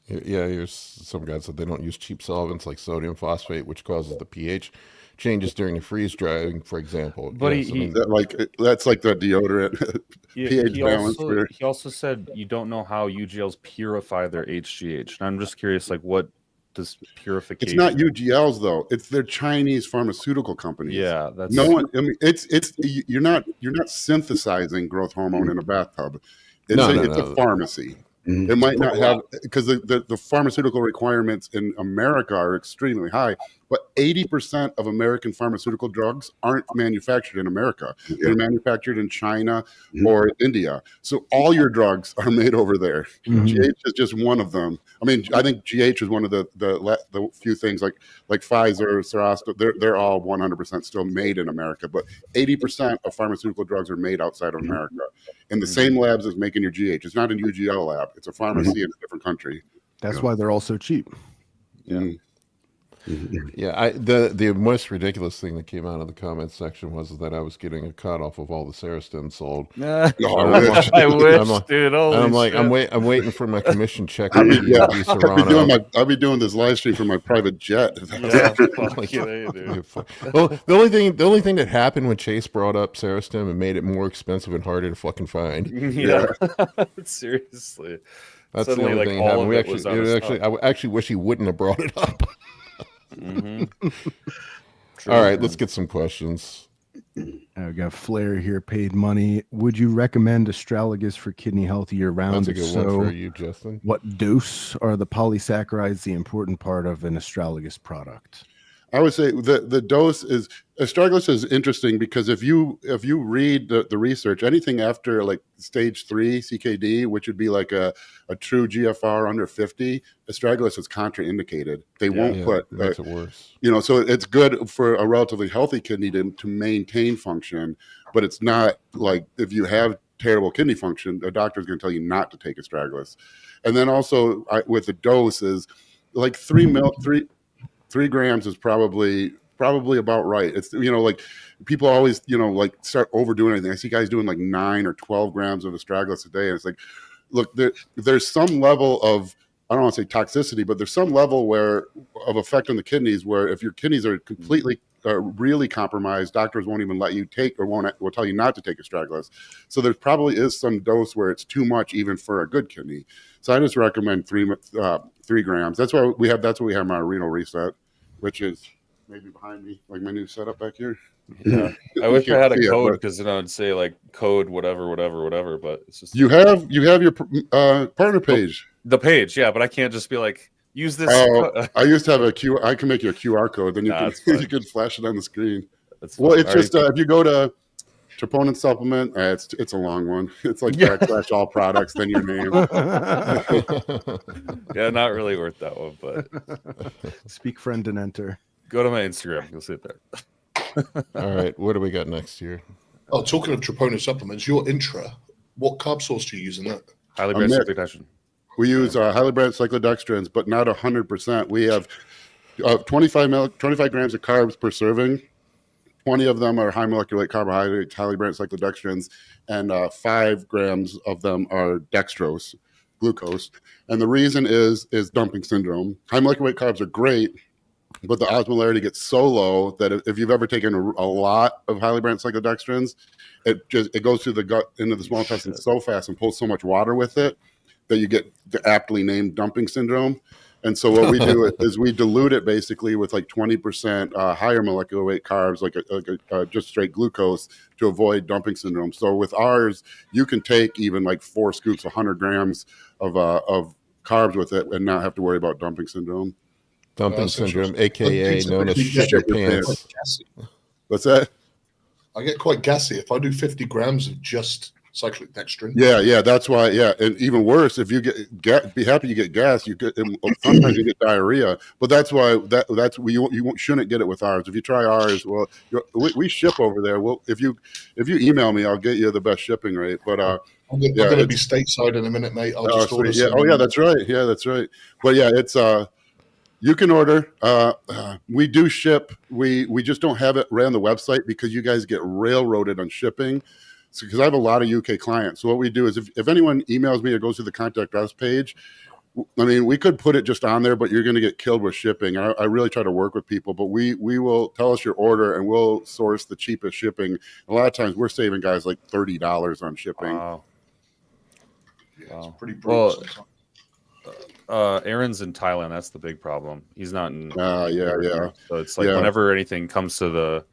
Yeah, here's some guys that they don't use cheap solvents like sodium phosphate, which causes the pH changes during the freeze drying, for example. But that's like the deodorant pH balance. He also said you don't know how UGLs purify their HGH, and I'm just curious, like what does purification? It's not UGLs though; it's their Chinese pharmaceutical companies. Yeah, that's no one. I mean, it's you're not synthesizing growth hormone in a bathtub. It's a pharmacy. Mm-hmm. It might not have, because the pharmaceutical requirements in America are extremely high, but 80% of American pharmaceutical drugs aren't manufactured in America. Yeah. They're manufactured in China or India. So all your drugs are made over there. GH is just one of them. I mean, I think GH is one of the few things like Pfizer, Sarasta, they're all 100% still made in America, but 80% of pharmaceutical drugs are made outside of America. In the same labs as making your GH. It's not a UGL lab. It's a pharmacy in a different country. That's why they're all so cheap. Yeah. Yeah, the most ridiculous thing that came out of the comments section was that I was getting a cut off of all the Sarastem sold. I wish, dude. I'm waiting for my commission check. I'll be doing this live stream from my private jet. Yeah, Well, the only thing that happened when Chase brought up Sarastem and made it more expensive and harder to fucking find. Yeah, seriously. That's Suddenly, the only thing that happened. I actually wish he wouldn't have brought it up. All right, let's get some questions. I got Flair here. Paid money. Would you recommend astragalus for kidney health year round? That's a good one for you, Justin. What dose are the polysaccharides the important part of an astragalus product? I would say the dose is astragalus is interesting because if you read the research, anything after like stage 3 CKD, which would be like a true GFR under 50, astragalus is contraindicated. They won't put makes it worse. So it's good for a relatively healthy kidney to maintain function, but it's not like if you have terrible kidney function, a doctor is going to tell you not to take astragalus. And then also with the dose is like 3 grams is probably about right. It's like people always like start overdoing anything. I see guys doing like 9 or 12 grams of astragalus a day, and it's like, look, there's some level of, I don't want to say toxicity, but there's some level of effect on the kidneys where if your kidneys are completely really compromised, doctors won't even let you take or will tell you not to take astragalus. So there probably is some dose where it's too much even for a good kidney. So I just recommend 3 grams. That's what we have my renal reset, which is maybe behind me, like my new setup back here. Yeah, I wish I had a code because then I'd say like code whatever, but it's just you have your partner page. The page, yeah, but I can't just be like use this. I used to have I can make you a QR code, then you can flash it on the screen. Well, it's just if you go to Troponin supplement, it's a long one. It's like / all products, then your name. Yeah, not really worth that one, but speak friend and enter. Go to my Instagram, you'll see it there. All right, what do we got next here? Oh, talking of Troponin supplements, your Intra, what carb source do you use in that? Highly branched cyclodextrin. We use highly branched cyclodextrins, but not 100%. We have 25 grams of carbs per serving. 20 of them are high molecular weight carbohydrates, highly branched cyclodextrins, and 5 grams of them are dextrose, glucose. And the reason is dumping syndrome. High molecular weight carbs are great, but the osmolarity gets so low that if you've ever taken a lot of highly branched cyclodextrins, it goes through the gut into the small intestine so fast and pulls so much water with it that you get the aptly named dumping syndrome. And so what we do is we dilute it basically with like 20% higher molecular weight carbs, like just straight glucose, to avoid dumping syndrome. So with ours, you can take even like 4 scoops, 100 grams of carbs with it and not have to worry about dumping syndrome. Dumping syndrome, aka known as shit your pants. What's that? I get quite gassy if I do 50 grams of just cyclic dextrin. Yeah, that's why. Yeah, and even worse, if you be happy you get gas, sometimes you get diarrhea. But that's why you shouldn't get it with ours. If you try ours, well, we ship over there. Well, if you email me, I'll get you the best shipping rate. But I'm going to be stateside in a minute, mate. I'll just order. Yeah. Oh yeah, that's right. Yeah, that's right. But yeah, it's you can order. We do ship. We just don't have it right on the website because you guys get railroaded on shipping. Because I have a lot of UK clients. So what we do is if anyone emails me or goes to the contact us page, I mean, we could put it just on there, but you're going to get killed with shipping. I really try to work with people, but we will tell us your order and we'll source the cheapest shipping. A lot of times we're saving guys like $30 on shipping. Wow. Yeah, it's pretty brutal. Well, Aaron's in Thailand. That's the big problem. He's not in. Yeah. So it's like whenever anything comes to the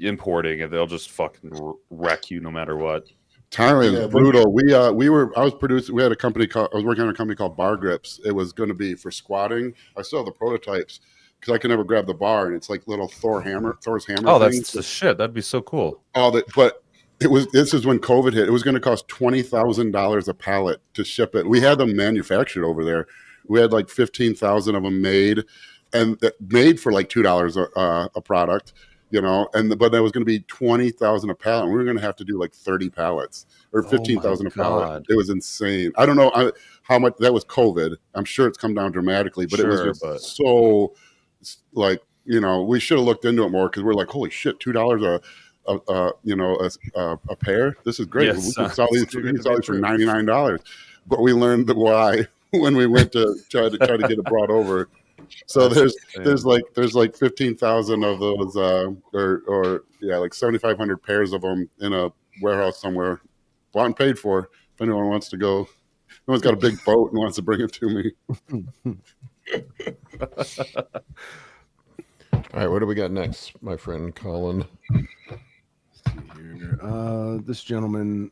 importing, and they'll just fucking wreck you no matter what. Thailand is brutal. We had a company I was working on a company called Bar Grips. It was going to be for squatting. I still have the prototypes because I can never grab the bar, and it's like little Thor's hammer. Oh, that's the shit. That'd be so cool. But this is when COVID hit. It was going to cost $20,000 a pallet to ship it. We had them manufactured over there. We had like 15,000 of them made, and made for like $2 a product. But that was going to be 20,000 a pallet. And we were going to have to do like 30 pallets or 15,000 a pallet. It was insane. I don't know how much that was COVID. I'm sure it's come down dramatically, but it was just like, you know, we should have looked into it more because we're like, holy shit, $2 a pair. This is great. Yes, We saw these for $99, but we learned the why when we went to try to get it brought over. So there's like 15,000 of those, like 7,500 pairs of them in a warehouse somewhere, bought and paid for. If anyone wants to go, no one's got a big boat and wants to bring it to me. All right, what do we got next, my friend Colin? This gentleman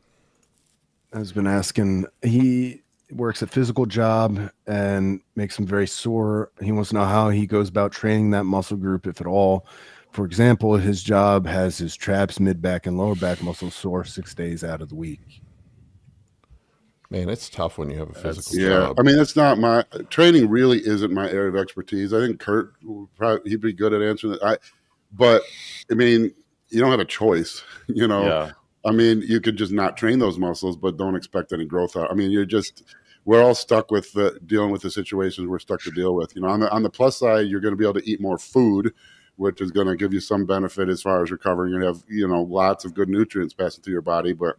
has been asking. He works a physical job and makes him very sore. He wants to know how he goes about training that muscle group, if at all. For example, his job has his traps, mid back, and lower back muscles sore 6 days out of the week. Man, it's tough when you have a physical Yeah, job. I mean, it's not my training. Really, isn't my area of expertise. I think Kurt he'd be good at answering that. But I mean, you don't have a choice. You know, Yeah. I mean, you could just not train those muscles, but don't expect any growth out. I mean, we're all stuck with dealing with the situations we're stuck to deal with. You know, on the plus side, you're going to be able to eat more food, which is going to give you some benefit as far as recovering. You have, you know, lots of good nutrients passing through your body. But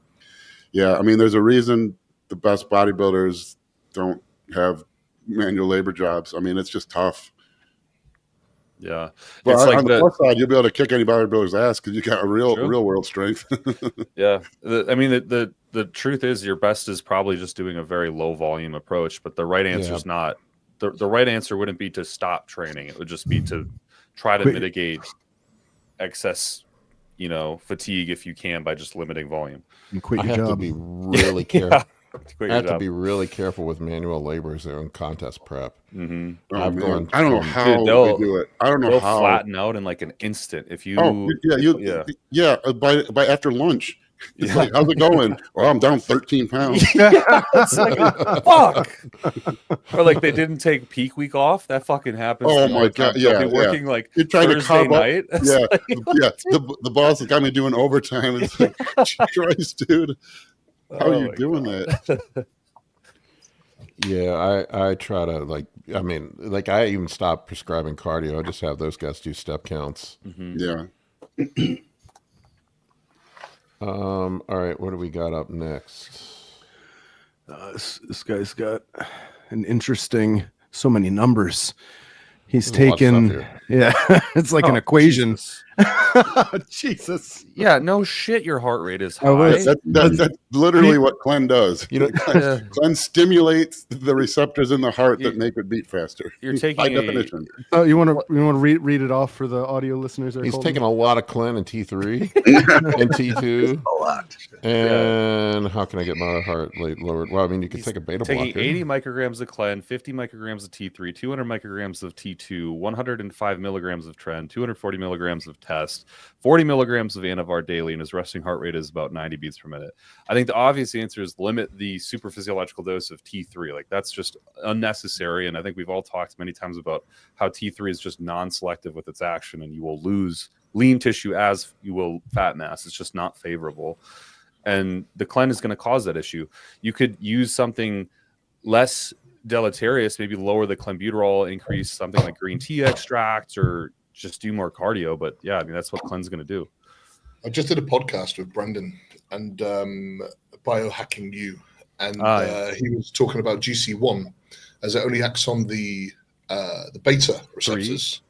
yeah, I mean, there's a reason the best bodybuilders don't have manual labor jobs. I mean, it's just tough. Yeah. But It's like on the plus side, you'll be able to kick any bodybuilder's ass because you got a real world strength. Yeah. The truth is your best is probably just doing a very low volume approach, but the right answer is not. The right answer wouldn't be to stop training. It would just be to try to mitigate excess, you know, fatigue if you can by just limiting volume. And quit I your have job. to be really careful. I have to be really careful with manual labors there in contest prep. Mm-hmm. I don't know how they do it. I don't know they'll how flatten out in like an instant. If you, by after lunch. It's like, how's it going? Well, I'm down 13 pounds. It's like, fuck. Or like they didn't take peak week off. That fucking happens. Oh my god! They'll be working like you're trying Thursday to night. The boss has got me doing overtime. It's like, Christ, dude, how are you doing that? Yeah, I try to I even stopped prescribing cardio. I just have those guys do step counts. Mm-hmm. Yeah. All right, what do we got up next? This guy's got an interesting, so many numbers. He's taken, it's like an equation. Jesus. Yeah, no shit. Your heart rate is high. That's literally what Clen does. You know, Clen stimulates the receptors in the heart that make it beat faster. You're taking by definition. Oh, you want to read it off for the audio listeners? He's taking a lot of Clen and T3 and T2. A lot. And how can I get my heart rate lowered? Well, I mean, you can take a beta blocker. Taking 80 micrograms of Clen, 50 micrograms of T3, 200 micrograms of T2, 105 milligrams of Tren, 240 milligrams of Test, 40 milligrams of Anavar daily, and his resting heart rate is about 90 beats per minute. I think the obvious answer is limit the super physiological dose of T3. Like, that's just unnecessary. And I think we've all talked many times about how T3 is just non-selective with its action, and you will lose lean tissue as you will fat mass. It's just not favorable. And the Clen is going to cause that issue. You could use something less deleterious, maybe lower the clenbuterol, increase something like green tea extracts, or just do more cardio. But yeah, I mean, that's what Clen's going to do. I just did a podcast with Brendan and Biohacking You, and he was talking about GC1 as it only acts on the beta receptors.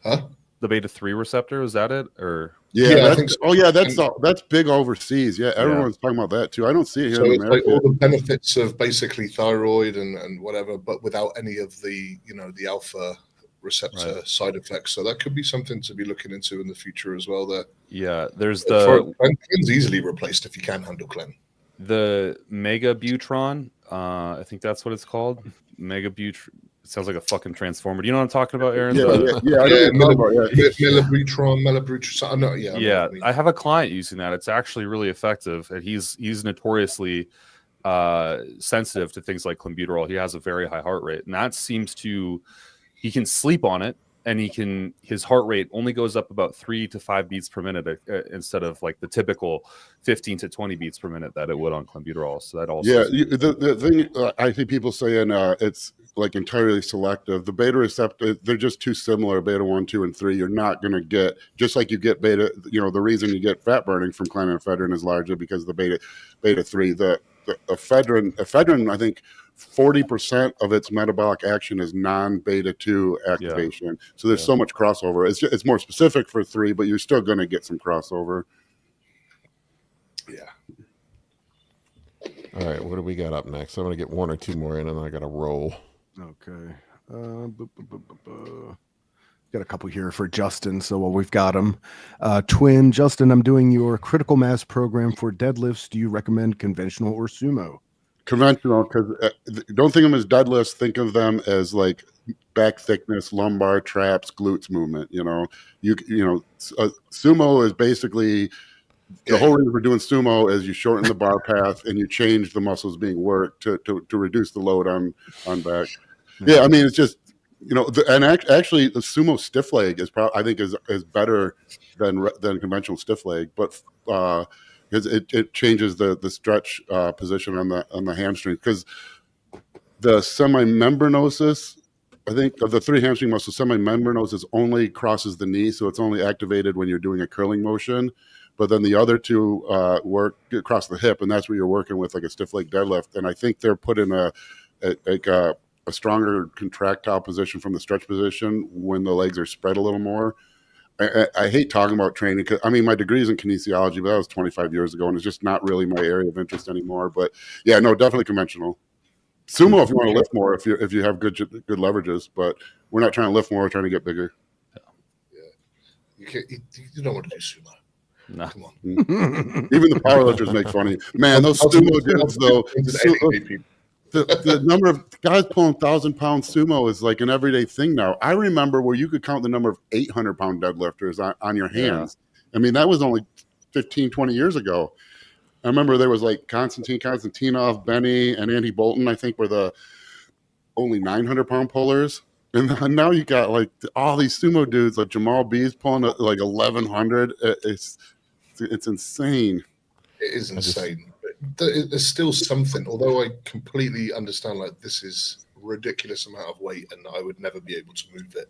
Huh? The beta 3 receptor, is that it? Or I think so. That's big overseas. Yeah, everyone's talking about that too. I don't see it here in America. It's like all the benefits of basically thyroid and whatever, but without any of the the alpha receptor side effects. So that could be something to be looking into in the future as well. There. Yeah, there's Clen's easily replaced if you can handle Clen. The Megabutron, I think that's what it's called. Megabutron. It sounds like a fucking transformer. Do you know what I'm talking about, Aaron? Melabutron. I have a client using that. It's actually really effective, and he's notoriously sensitive to things like clenbuterol. He has a very high heart rate, and that seems to, he can sleep on it, and his heart rate only goes up about 3 to 5 beats per minute instead of like the typical 15 to 20 beats per minute that it would on clenbuterol. So that also the thing I think people saying it's like entirely selective. The beta receptor, they're just too similar. Beta 1, 2, and 3. You're not going to get, just like you get beta. You know, the reason you get fat burning from cyanidin is largely because of the beta 3. The ephedrine, I think 40% of its metabolic action is non-beta 2 activation. So there's so much crossover. It's more specific for 3, but you're still going to get some crossover. Yeah. All right, what do we got up next? I'm going to get one or two more in, and then I got to roll. Okay. Got a couple here for Justin. So we've got them. Twin, Justin, I'm doing your critical mass program for deadlifts. Do you recommend conventional or sumo? Conventional, because don't think of them as deadlifts. Think of them as like back thickness, lumbar traps, glutes movement. You know, sumo is basically the whole reason for doing sumo is you shorten the bar path and you change the muscles being worked to reduce the load on back. Yeah, I mean it's just actually the sumo stiff leg is probably I think is better than conventional stiff leg, but because it changes the stretch position on the hamstring, because the semimembranosus, I think of the 3 hamstring muscles, semimembranosus only crosses the knee, so it's only activated when you're doing a curling motion. But then the other 2 work across the hip, and that's where you're working with like a stiff leg deadlift. And I think they're put in a stronger contractile position from the stretch position when the legs are spread a little more. I hate talking about training because I mean my degree is in kinesiology, but that was 25 years ago, and it's just not really my area of interest anymore. But yeah, no, definitely conventional. Sumo if you want to lift more, if you have good leverages, but we're not trying to lift more, we're trying to get bigger. Yeah, you don't want to do sumo. No. Come on. Even the powerlifters make funny. Man, those sumo dudes though. The number of guys pulling 1,000-pound sumo is like an everyday thing now. I remember where you could count the number of 800-pound deadlifters on your hands. Yeah. I mean, that was only 15, 20 years ago. I remember there was like Konstantinov, Benny, and Andy Bolton, I think, were the only 900-pound pullers. And now you got like all these sumo dudes, like Jamal B's pulling like 1,100. It's insane. It is insane. There's still something, although I completely understand like this is a ridiculous amount of weight and I would never be able to move it.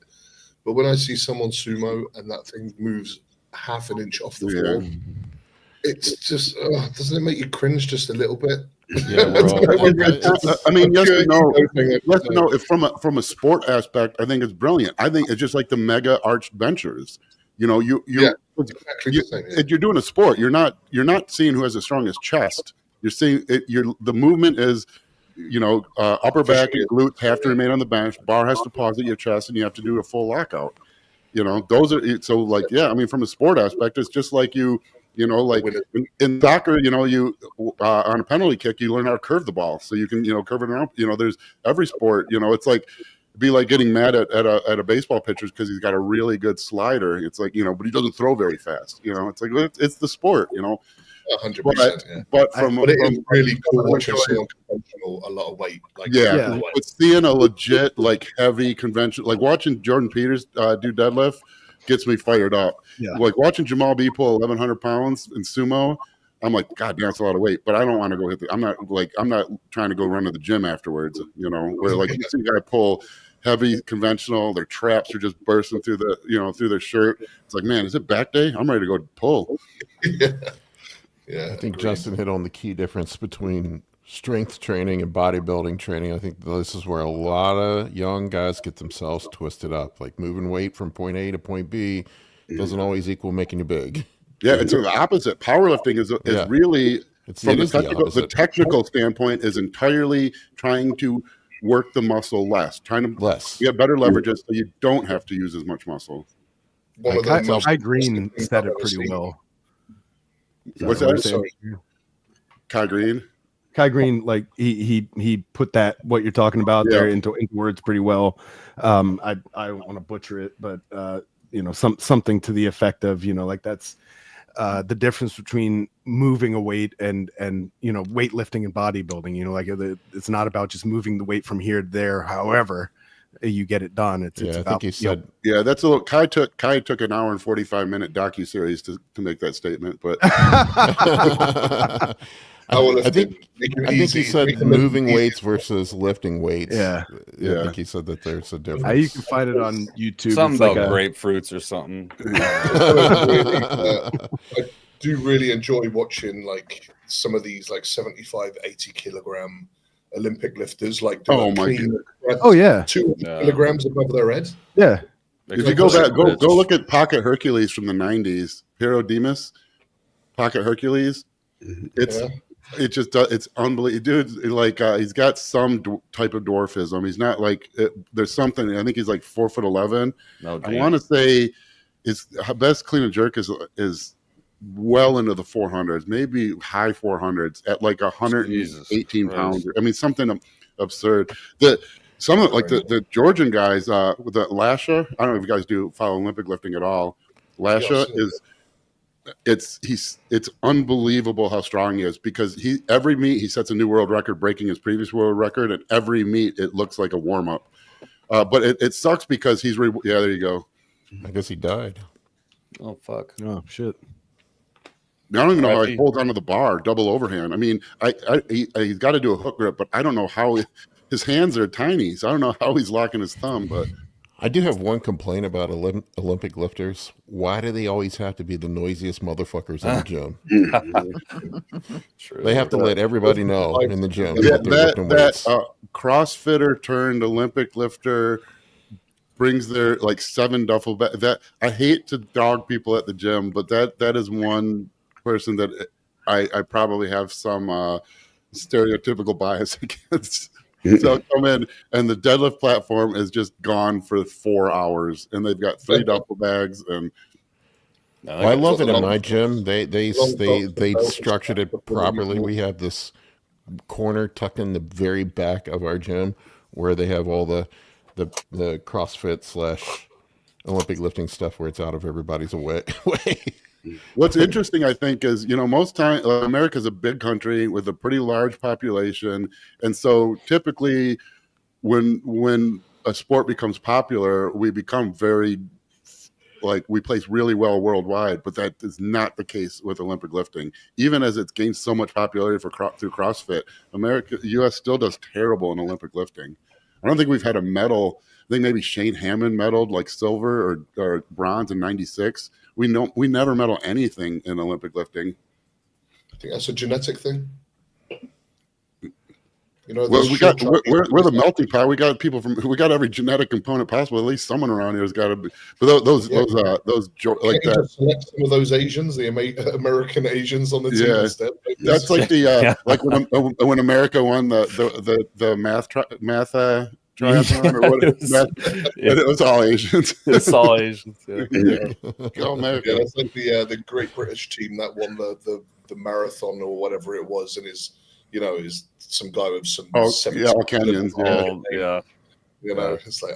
But when I see someone sumo and that thing moves half an inch off the floor, it's just, doesn't it make you cringe just a little bit? Yeah, I mean, yes and no. Yes and no. If from a sport aspect, I think it's brilliant. I think it's just like the mega arched benchers. You know, you're doing a sport. You're not seeing who has the strongest chest. You're seeing it. The movement is, upper back and glutes have to remain on the bench. Bar has to pause at your chest, and you have to do a full lockout. Those are so like I mean, from a sport aspect, it's just like like in soccer, you on a penalty kick, you learn how to curve the ball, so you can curve it around. There's every sport. It's like. Be like getting mad at a baseball pitcher because he's got a really good slider. It's like but he doesn't throw very fast. It's like it's the sport. 100%. But it is really cool watching someone conventional a lot of weight. Like but seeing a legit like heavy conventional, like watching Jordan Peters do deadlift gets me fired up. Yeah. Like watching Jamal B pull 1,100 pounds in sumo. I'm like, God damn, that's a lot of weight, but I don't want to go hit I'm not trying to go run to the gym afterwards, where like you see a guy pull heavy conventional, their traps are just bursting through through their shirt. It's like, man, is it back day? I'm ready to go pull. I think Justin hit on the key difference between strength training and bodybuilding training. I think this is where a lot of young guys get themselves twisted up. Like moving weight from point A to point B doesn't always equal making you big. Yeah, it's the opposite. Powerlifting is really from the technical standpoint is entirely trying to work the muscle less, trying to get better leverages so you don't have to use as much muscle. Kai Green said it pretty well. What's that? Kai Green? Kai Green, like he put that what you're talking about there into words pretty well. I don't want to butcher it, but something to the effect of like that's the difference between moving a weight and weightlifting and bodybuilding. Like it's not about just moving the weight from here to there. However, you get it done. It's about. I think he said, that's a little. Kai took an hour and 45-minute docuseries to make that statement, but I think he said moving weights versus lifting weights. Yeah. I think he said that there's a difference. You can find it on YouTube. Something It's about grapefruits or something. I do really enjoy watching like some of these like 75, 80 kilogram Olympic lifters like do Oh a my clean God. Oh yeah. 200 kilograms above their head. Yeah. If you go back, go look at Pocket Hercules from the 90s. Hero Demas, Pocket Hercules. It's unbelievable, dude. Like he's got some type of dwarfism. He's not like there's something. I think he's like 4'11". No, I want to say his best clean and jerk is well into the 400s, maybe high 400s at like 118 pounds. I mean, something absurd. Some of like the Georgian guys with the Lasha. I don't know if you guys do follow Olympic lifting at all. Lasha it's unbelievable how strong he is, because every meet he sets a new world record, breaking his previous world record, and every meet it looks like a warm up. But it sucks because he's there you go. I guess he died. Oh fuck! Oh shit! I don't even know how he holds onto the bar, double overhand. I mean, he's got to do a hook grip, but I don't know how his hands are tiny, so I don't know how he's locking his thumb. But I do have one complaint about Olympic lifters. Why do they always have to be the noisiest motherfuckers in the gym? They have to let everybody know in the gym that they're lifting weights. CrossFitter turned Olympic lifter brings their like 7 duffel bags. That I hate to dog people at the gym, but that is one person that I probably have some stereotypical bias against. So come in and the deadlift platform is just gone for 4 hours, and they've got 3 duffel bags. And I love it in my gym. They structured it properly. We have this corner tucked in the very back of our gym where they have all the CrossFit / Olympic lifting stuff where it's out of everybody's way. What's interesting, I think, is, most time America's a big country with a pretty large population, and so typically when a sport becomes popular, we become very we place really well worldwide, but that is not the case with Olympic lifting. Even as it's gained so much popularity through CrossFit, U.S. still does terrible in Olympic lifting. I don't think we've had a medal. I think maybe Shane Hammond medaled like silver or bronze in '96. We never medal anything in Olympic lifting. I think that's a genetic thing. We're the melting pot. We got people we got every genetic component possible. At least someone around here has got to be. But those like that. Select some of those Asians, the American Asians on the team instead. That's like the like when America won the math triathlon or what? It was all Asians. It's all Asians. Go America. That's like the Great British team that won the marathon or whatever it was, and is some guy with some canyons. It's like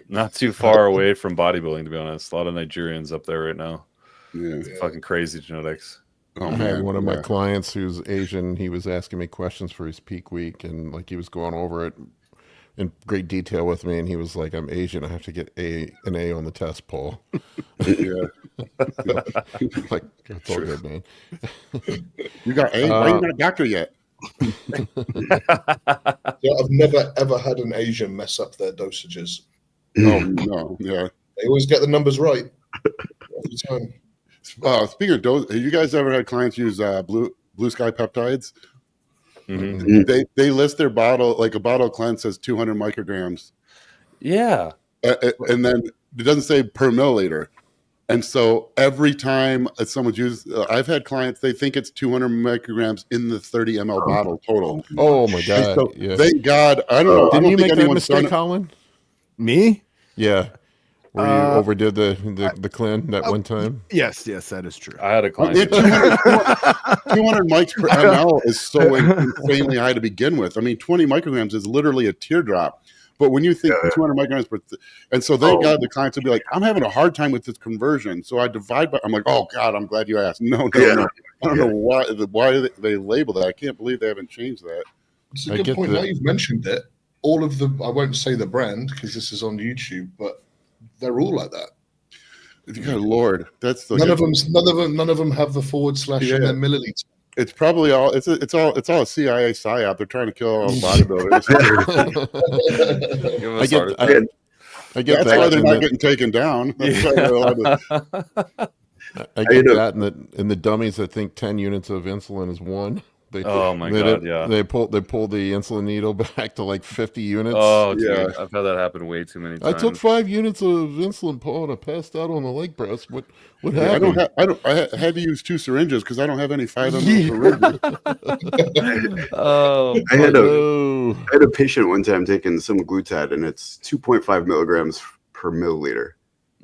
not too far away from bodybuilding, to be honest. A lot of Nigerians up there right now. It's fucking crazy genetics. I had one of my clients who's Asian. He was asking me questions for his peak week, and he was going over it in great detail with me, and he was like, "I'm Asian. I have to get an A on the test, Paul." Like, that's all good, man. You got A? Why you not a doctor yet? I've never ever had an Asian mess up their dosages. No, They always get the numbers right every time. Speaking of dose, have you guys ever had clients use Blue Sky peptides? Mm-hmm. They list their bottle, like a bottle of cleanse says 200 micrograms. Yeah. And then it doesn't say per milliliter. And so every time someone's used, I've had clients, they think it's 200 micrograms in the 30 ml bottle total. Oh my God. So, thank God. I don't know. Didn't you make that mistake, Colin? Me? Yeah. Where you overdid the clean that one time? Yes, that is true. I had a client. 200 mics per ml is so insanely high to begin with. I mean, 20 micrograms is literally a teardrop. But when you think 200 micrograms per, and so thank God the clients would be like, I'm having a hard time with this conversion. So I divide by, I'm like, oh God, I'm glad you asked. No. I don't know why they label that. I can't believe they haven't changed that. It's a good point. Now you've mentioned it. All of the, I won't say the brand because this is on YouTube, but they're all like that. Good Lord, that's the none of them have the / in their milliliter. It's probably all it's all a CIA psyop. They're trying to kill all bodybuilders. I get That's that. why they're not getting taken down. That's why they're allowed to. I get that, and the dummies that think 10 units of insulin is one. Oh my god! Yeah, they pull the insulin needle back to like 50 units. Oh, dude, yeah. I've had that happen way too many times. I took 5 units of insulin, Paul, and I passed out on the leg press. What happened? I had to use 2 syringes because I don't have any 5 ml syringes. I had a patient one time taking some glutide, and it's 2.5 milligrams per milliliter.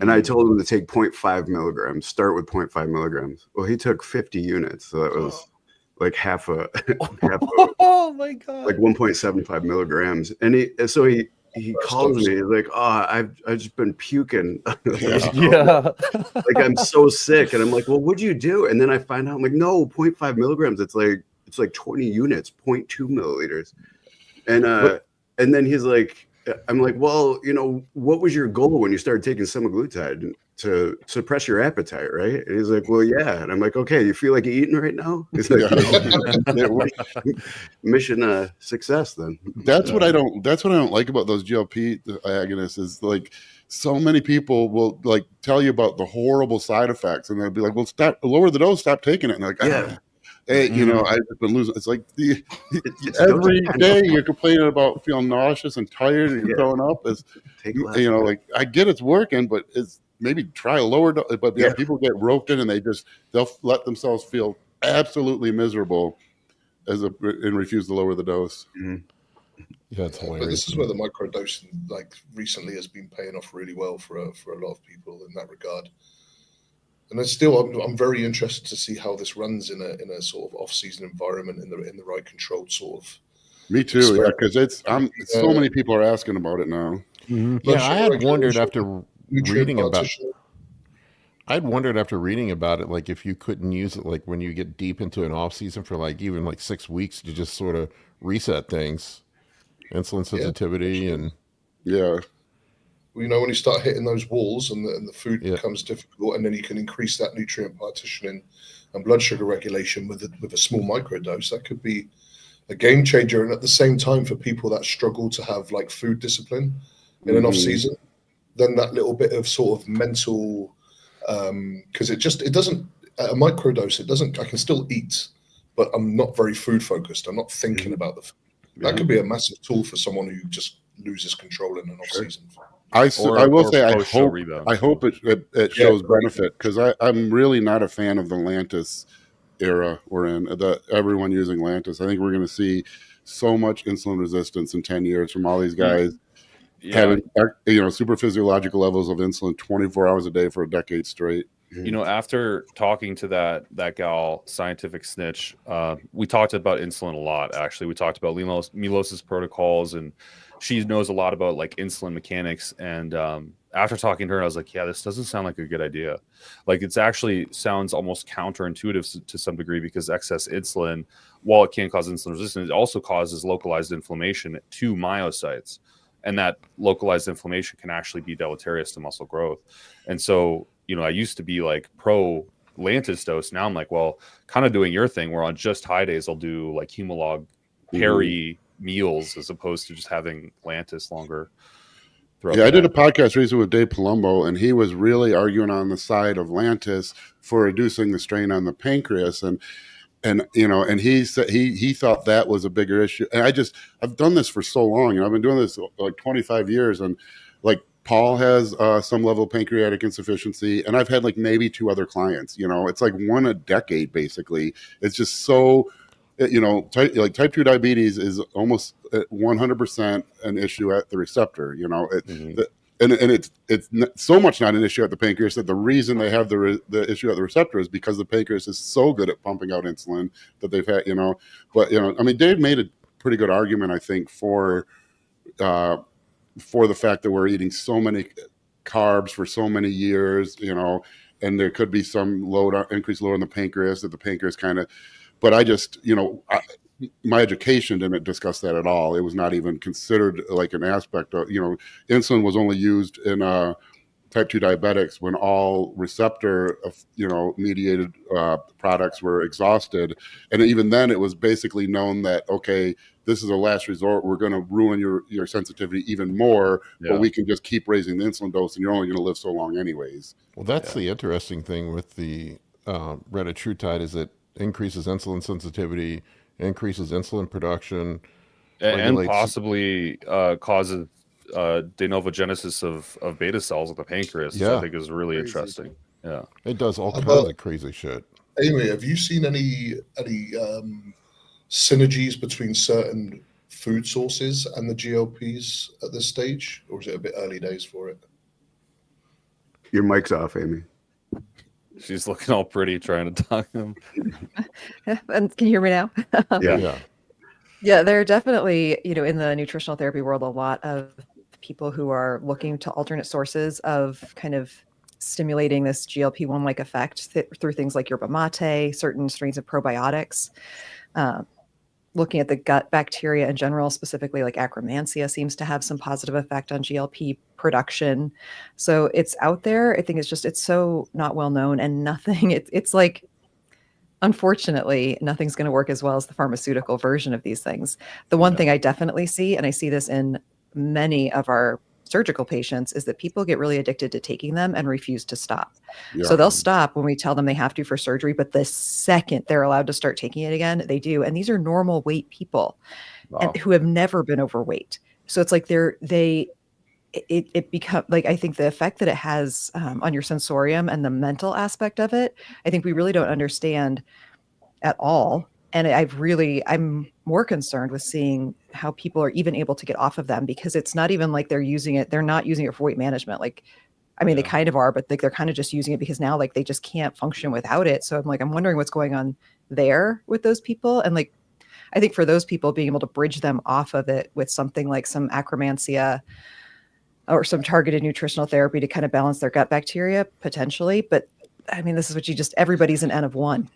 And I told him to take 0.5 milligrams, start with 0.5 milligrams. Well, he took 50 units. So that was like half a oh my god, like 1.75 milligrams. And he calls me, he's like, oh, I've just been puking. Like I'm so sick. And I'm like, well, what'd you do? And then I find out, I'm like, no, 0.5 milligrams. It's like 20 units, 0.2 milliliters. And then he's like, I'm like, well, what was your goal when you started taking semaglutide? To suppress your appetite, right? And he's like, well, yeah. And I'm like, okay, you feel like you're eating right now? He's like, mission success then. That's what I don't like about those GLP agonists is like so many people will like tell you about the horrible side effects and they'll be like, well, lower the dose, stop taking it. And like, hey, I've been losing. It's like every day you're complaining about feeling nauseous and tired and you're throwing up. Like I get it's working, but it's maybe try a lower dose. But people get roped in and they'll let themselves feel absolutely miserable and refuse to lower the dose. Mm-hmm. Yeah, it's hilarious. But this is where the microdosing, like recently, has been paying off really well for a lot of people in that regard. And then still, I'm very interested to see how this runs in a sort of off-season environment in the right controlled sort of. Me too, because so many people are asking about it now. Mm-hmm. Yeah, I had wondered after reading about it, like if you couldn't use it, like when you get deep into an off-season for like even like 6 weeks to just sort of reset things, insulin sensitivity and when you start hitting those walls and the food becomes difficult, and then you can increase that nutrient partitioning and blood sugar regulation with a small microdose, that could be a game changer. And at the same time, for people that struggle to have like food discipline in an off season, then that little bit of sort of mental, because it doesn't, at a microdose, it doesn't, I can still eat, but I'm not very food focused. I'm not thinking about the food. That could be a massive tool for someone who just loses control in an off season. I hope it shows benefit, because I'm really not a fan of the Lantus era we're in, everyone using Lantus. I think we're going to see so much insulin resistance in 10 years from all these guys having super physiological levels of insulin 24 hours a day for a decade straight. After talking to that gal, Scientific Snitch, we talked about insulin a lot. Actually, we talked about Milos's protocols, and she knows a lot about like insulin mechanics. And after talking to her, I was like, yeah, this doesn't sound like a good idea. Like, it's actually sounds almost counterintuitive to some degree, because excess insulin, while it can cause insulin resistance, it also causes localized inflammation to myocytes. And that localized inflammation can actually be deleterious to muscle growth. And so, I used to be like pro Lantus dose. Now I'm like, well, kind of doing your thing, where on just high days, I'll do like Humalog Perry meals as opposed to just having Lantus longer. I did a podcast recently with Dave Palumbo, and he was really arguing on the side of Lantus for reducing the strain on the pancreas. And he said he thought that was a bigger issue. And I've done this for so long, and I've been doing this like 25 years. And like Paul has some level of pancreatic insufficiency, and I've had like maybe 2 other clients. It's like one a decade basically. It's just so, type 2 diabetes is almost 100% an issue at the receptor. And it's so much not an issue at the pancreas that the reason they have the issue at the receptor is because the pancreas is so good at pumping out insulin that they've had, But Dave made a pretty good argument, I think, for the fact that we're eating so many carbs for so many years, and there could be some increased load on the pancreas, that the pancreas kind of. But I just, my education didn't discuss that at all. It was not even considered like an aspect of, insulin was only used in type 2 diabetics when all receptor mediated products were exhausted, and even then it was basically known that, okay, this is a last resort, we're going to ruin your sensitivity even more, but we can just keep raising the insulin dose and you're only going to live so long anyways. Well, that's the interesting thing with the Retatrutide, is it increases insulin sensitivity, increases insulin production, and possibly causes de novo genesis of beta cells at the pancreas, which I think is really interesting. Yeah, it does all kinds of crazy shit. Amy, have you seen any synergies between certain food sources and the GLPs at this stage, or is it a bit early days for it? Your mic's off, Amy. She's looking all pretty trying to talk to him. And can you hear me now? Yeah, there are definitely, in the nutritional therapy world, a lot of people who are looking to alternate sources of kind of stimulating this GLP-1 like effect through things like yerba mate, certain strains of probiotics, looking at the gut bacteria in general, specifically like Akkermansia seems to have some positive effect on GLP production. So it's out there. I think it's so not well known, and nothing, it's like, unfortunately, nothing's going to work as well as the pharmaceutical version of these things. The one thing I definitely see, and I see this in many of our surgical patients, is that people get really addicted to taking them and refuse to stop. Yeah. So they'll stop when we tell them they have to for surgery, but the second they're allowed to start taking it again, they do. And these are normal weight people and who have never been overweight. So it's like it becomes like, I think the effect that it has on your sensorium and the mental aspect of it, I think we really don't understand at all. And I'm more concerned with seeing how people are even able to get off of them, because it's not even like they're not using it for weight management. Like, I mean, they kind of are, but like they're kind of just using it because now like they just can't function without it. So I'm wondering what's going on there with those people. And like, I think for those people, being able to bridge them off of it with something like some Akkermansia or some targeted nutritional therapy to kind of balance their gut bacteria potentially. But I mean, this is what everybody's an N of 1.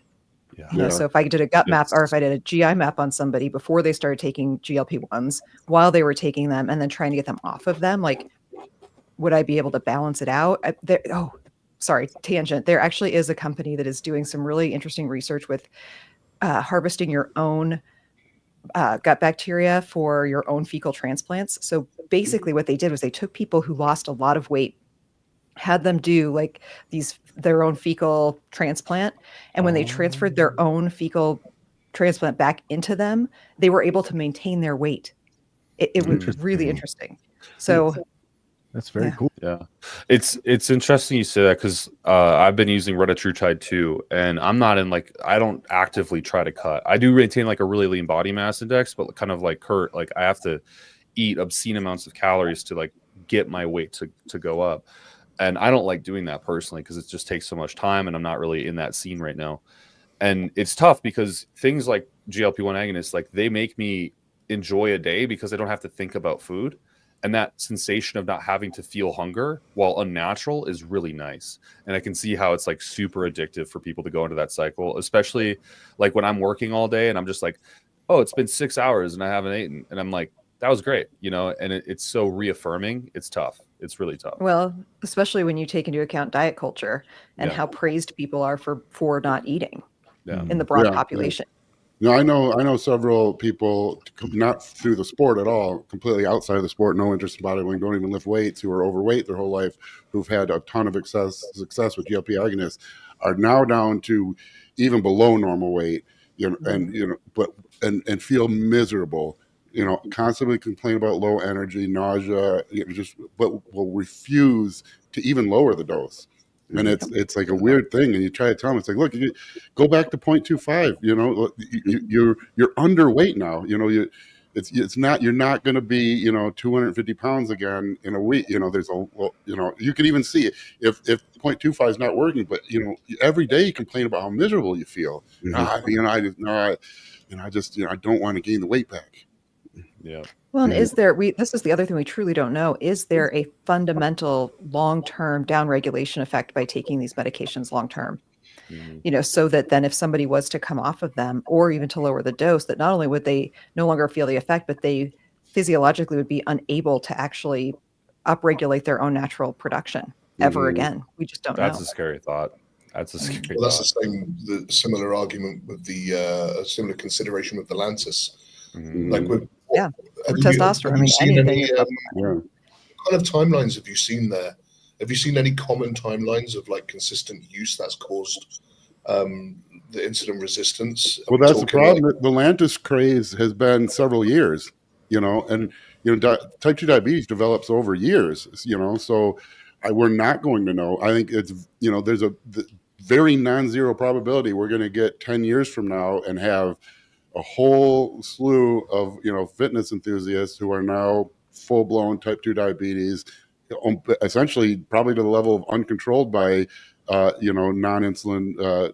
Yeah. So if I did a gut map, or if I did a GI map on somebody before they started taking GLP-1s, while they were taking them, and then trying to get them off of them, like, would I be able to balance it out? Sorry, tangent. There actually is a company that is doing some really interesting research with harvesting your own gut bacteria for your own fecal transplants. So basically what they did was they took people who lost a lot of weight, had them do like their own fecal transplant. And when they transferred their own fecal transplant back into them, they were able to maintain their weight. It was really interesting. So that's very cool. Yeah. It's interesting you say that, because I've been using Retatrutide too. And I'm not I don't actively try to cut. I do maintain like a really lean body mass index, but kind of like Kurt, like I have to eat obscene amounts of calories to like get my weight to go up. And I don't like doing that personally, because it just takes so much time and I'm not really in that scene right now. And it's tough because things like GLP-1 agonists, like they make me enjoy a day because I don't have to think about food. And that sensation of not having to feel hunger, while unnatural, is really nice. And I can see how it's like super addictive for people to go into that cycle, especially like when I'm working all day and I'm just like, oh, it's been 6 hours and I haven't eaten. And I'm like, that was great, and it's so reaffirming. It's tough. It's really tough. Well, especially when you take into account diet culture and how praised people are for not eating in the broad population. No, I know several people, not through the sport at all, completely outside of the sport, no interest in bodybuilding, don't even lift weights, who are overweight their whole life, who've had a ton of success with GLP agonists, are now down to even below normal weight, and feel miserable. Constantly complain about low energy, nausea, but will refuse to even lower the dose. And it's like a weird thing. And you try to tell them, it's like, look, you go back to 0.25. You're underweight now. It's not, you're not going to be 250 pounds again in a week. There's you can even see it if 0.25 is not working. But every day you complain about how miserable you feel. I don't want to gain the weight back. Yeah. Well, and this is the other thing we truly don't know. Is there a fundamental long-term downregulation effect by taking these medications long-term? So that then if somebody was to come off of them, or even to lower the dose, that not only would they no longer feel the effect, but they physiologically would be unable to actually upregulate their own natural production. ever again. We just don't That's know. a scary thought. That's a scary Well, that's thought. the similar argument with the similar consideration with the Lantus. Mhm. Like with testosterone. I mean, anything is what kind of timelines have you seen there? Have you seen any common timelines of like consistent use that's caused the insulin resistance? Well, that's the problem. The Lantus craze has been several years, and type 2 diabetes develops over years, so we're not going to know. I think it's, there's a very non-zero probability we're going to get 10 years from now and have a whole slew of, fitness enthusiasts who are now full-blown type 2 diabetes, essentially probably to the level of uncontrolled by, non-insulin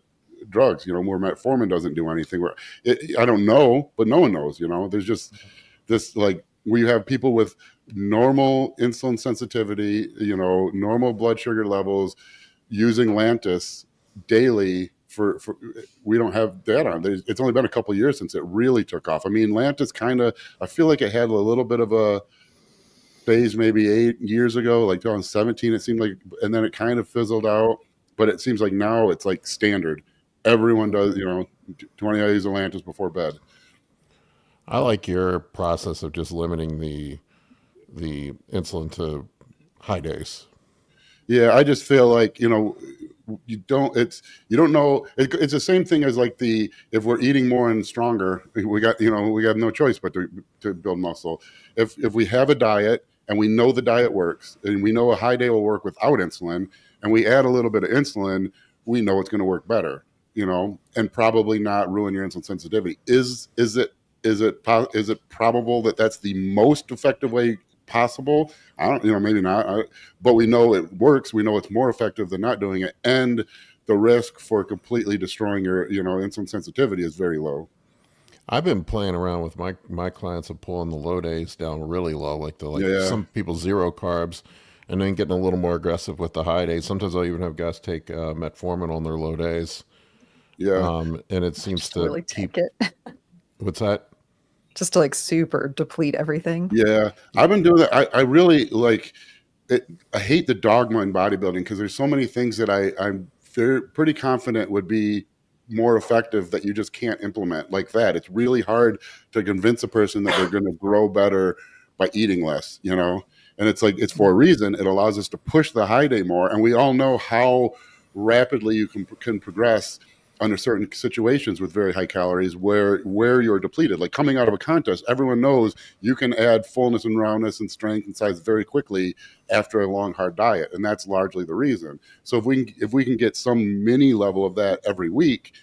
drugs, where metformin doesn't do anything. I don't know, but no one knows, there's just this, like, where you have people with normal insulin sensitivity, normal blood sugar levels using Lantus daily for we don't have data on it. It's only been a couple of years since it really took off. I mean, Lantus I feel like it had a little bit of a phase maybe 8 years ago, like 2017, it seemed like, and then it kind of fizzled out, but it seems like now it's like standard. Everyone does, 20 days of Lantus before bed. I like your process of just limiting the insulin to high days. Yeah, I just feel like, you don't know. It's the same thing as like if we're eating more and stronger, we have no choice but to build muscle. If we have a diet and we know the diet works and we know a high day will work without insulin and we add a little bit of insulin, we know it's going to work better, and probably not ruin your insulin sensitivity. Is it probable that that's the most effective way possible? I don't, maybe not, but we know it works. We know it's more effective than not doing it. And the risk for completely destroying your, insulin sensitivity is very low. I've been playing around with my clients of pulling the low days down really low, some people 0 carbs, and then getting a little more aggressive with the high days. Sometimes I'll even have guys take metformin on their low days. Yeah. And it seems to really keep it. What's that? Just to like super deplete everything. Yeah, I've been doing that. I really like it. I hate the dogma in bodybuilding because there's so many things that I'm pretty confident would be more effective that you just can't implement like that. It's really hard to convince a person that they're going to grow better by eating less, and it's like, it's for a reason. It allows us to push the high day more. And we all know how rapidly you can progress under certain situations with very high calories where you're depleted. Like coming out of a contest, everyone knows you can add fullness and roundness and strength and size very quickly after a long, hard diet. And that's largely the reason. So if we can get some mini level of that every week,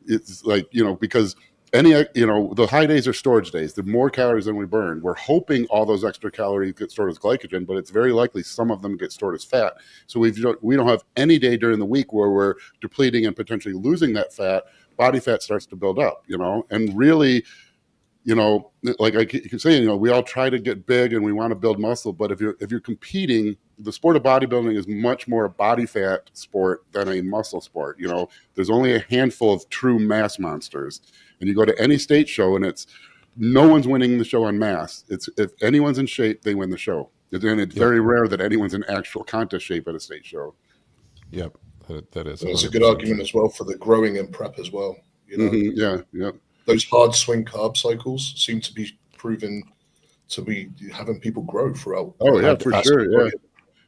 it's like, because the high days are storage days. The more calories than we burn. We're hoping all those extra calories get stored as glycogen, but it's very likely some of them get stored as fat. So we don't have any day during the week where we're depleting and potentially losing that fat. Body fat starts to build up, and really, like I keep saying, we all try to get big and we want to build muscle, but if you're competing, the sport of bodybuilding is much more a body fat sport than a muscle sport. There's only a handful of true mass monsters. And you go to any state show and it's no one's winning the show on mass. It's if anyone's in shape, they win the show. And it's very rare that anyone's in actual contest shape at a state show. Yep, that is. That's a good argument as well for the growing and prep as well. Yeah. Those hard swing carb cycles seem to be proven to be having people grow throughout. Oh yeah, for sure. Yeah.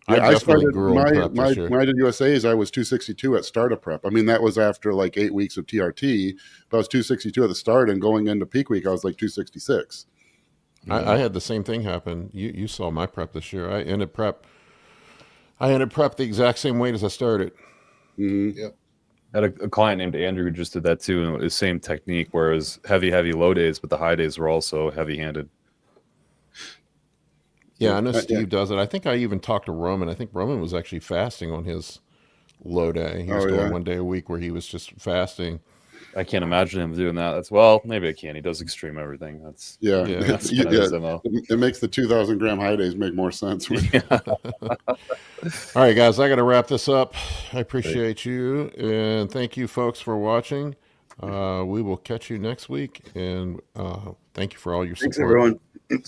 I started my USAs. I was 262 at startup prep. I mean, that was after like 8 weeks of TRT. But I was 262 at the start, and going into peak week, I was like 266. I had the same thing happen. You saw my prep this year. I ended prep the exact same weight as I started. Mm-hmm. Yeah. I had a client named Andrew who just did that too, and it was the same technique, where it was heavy low days, but the high days were also heavy-handed. Yeah, I know Steve does it. I think I even talked to Roman. I think Roman was actually fasting on his low day. He was doing 1 day a week where he was just fasting. I can't imagine him doing that. Maybe I can. He does extreme everything. That's it makes the 2,000 gram high days make more sense. All right, guys, I got to wrap this up. I appreciate you, and thank you, folks, for watching. We will catch you next week, and thank you for all your support. Thanks, everyone.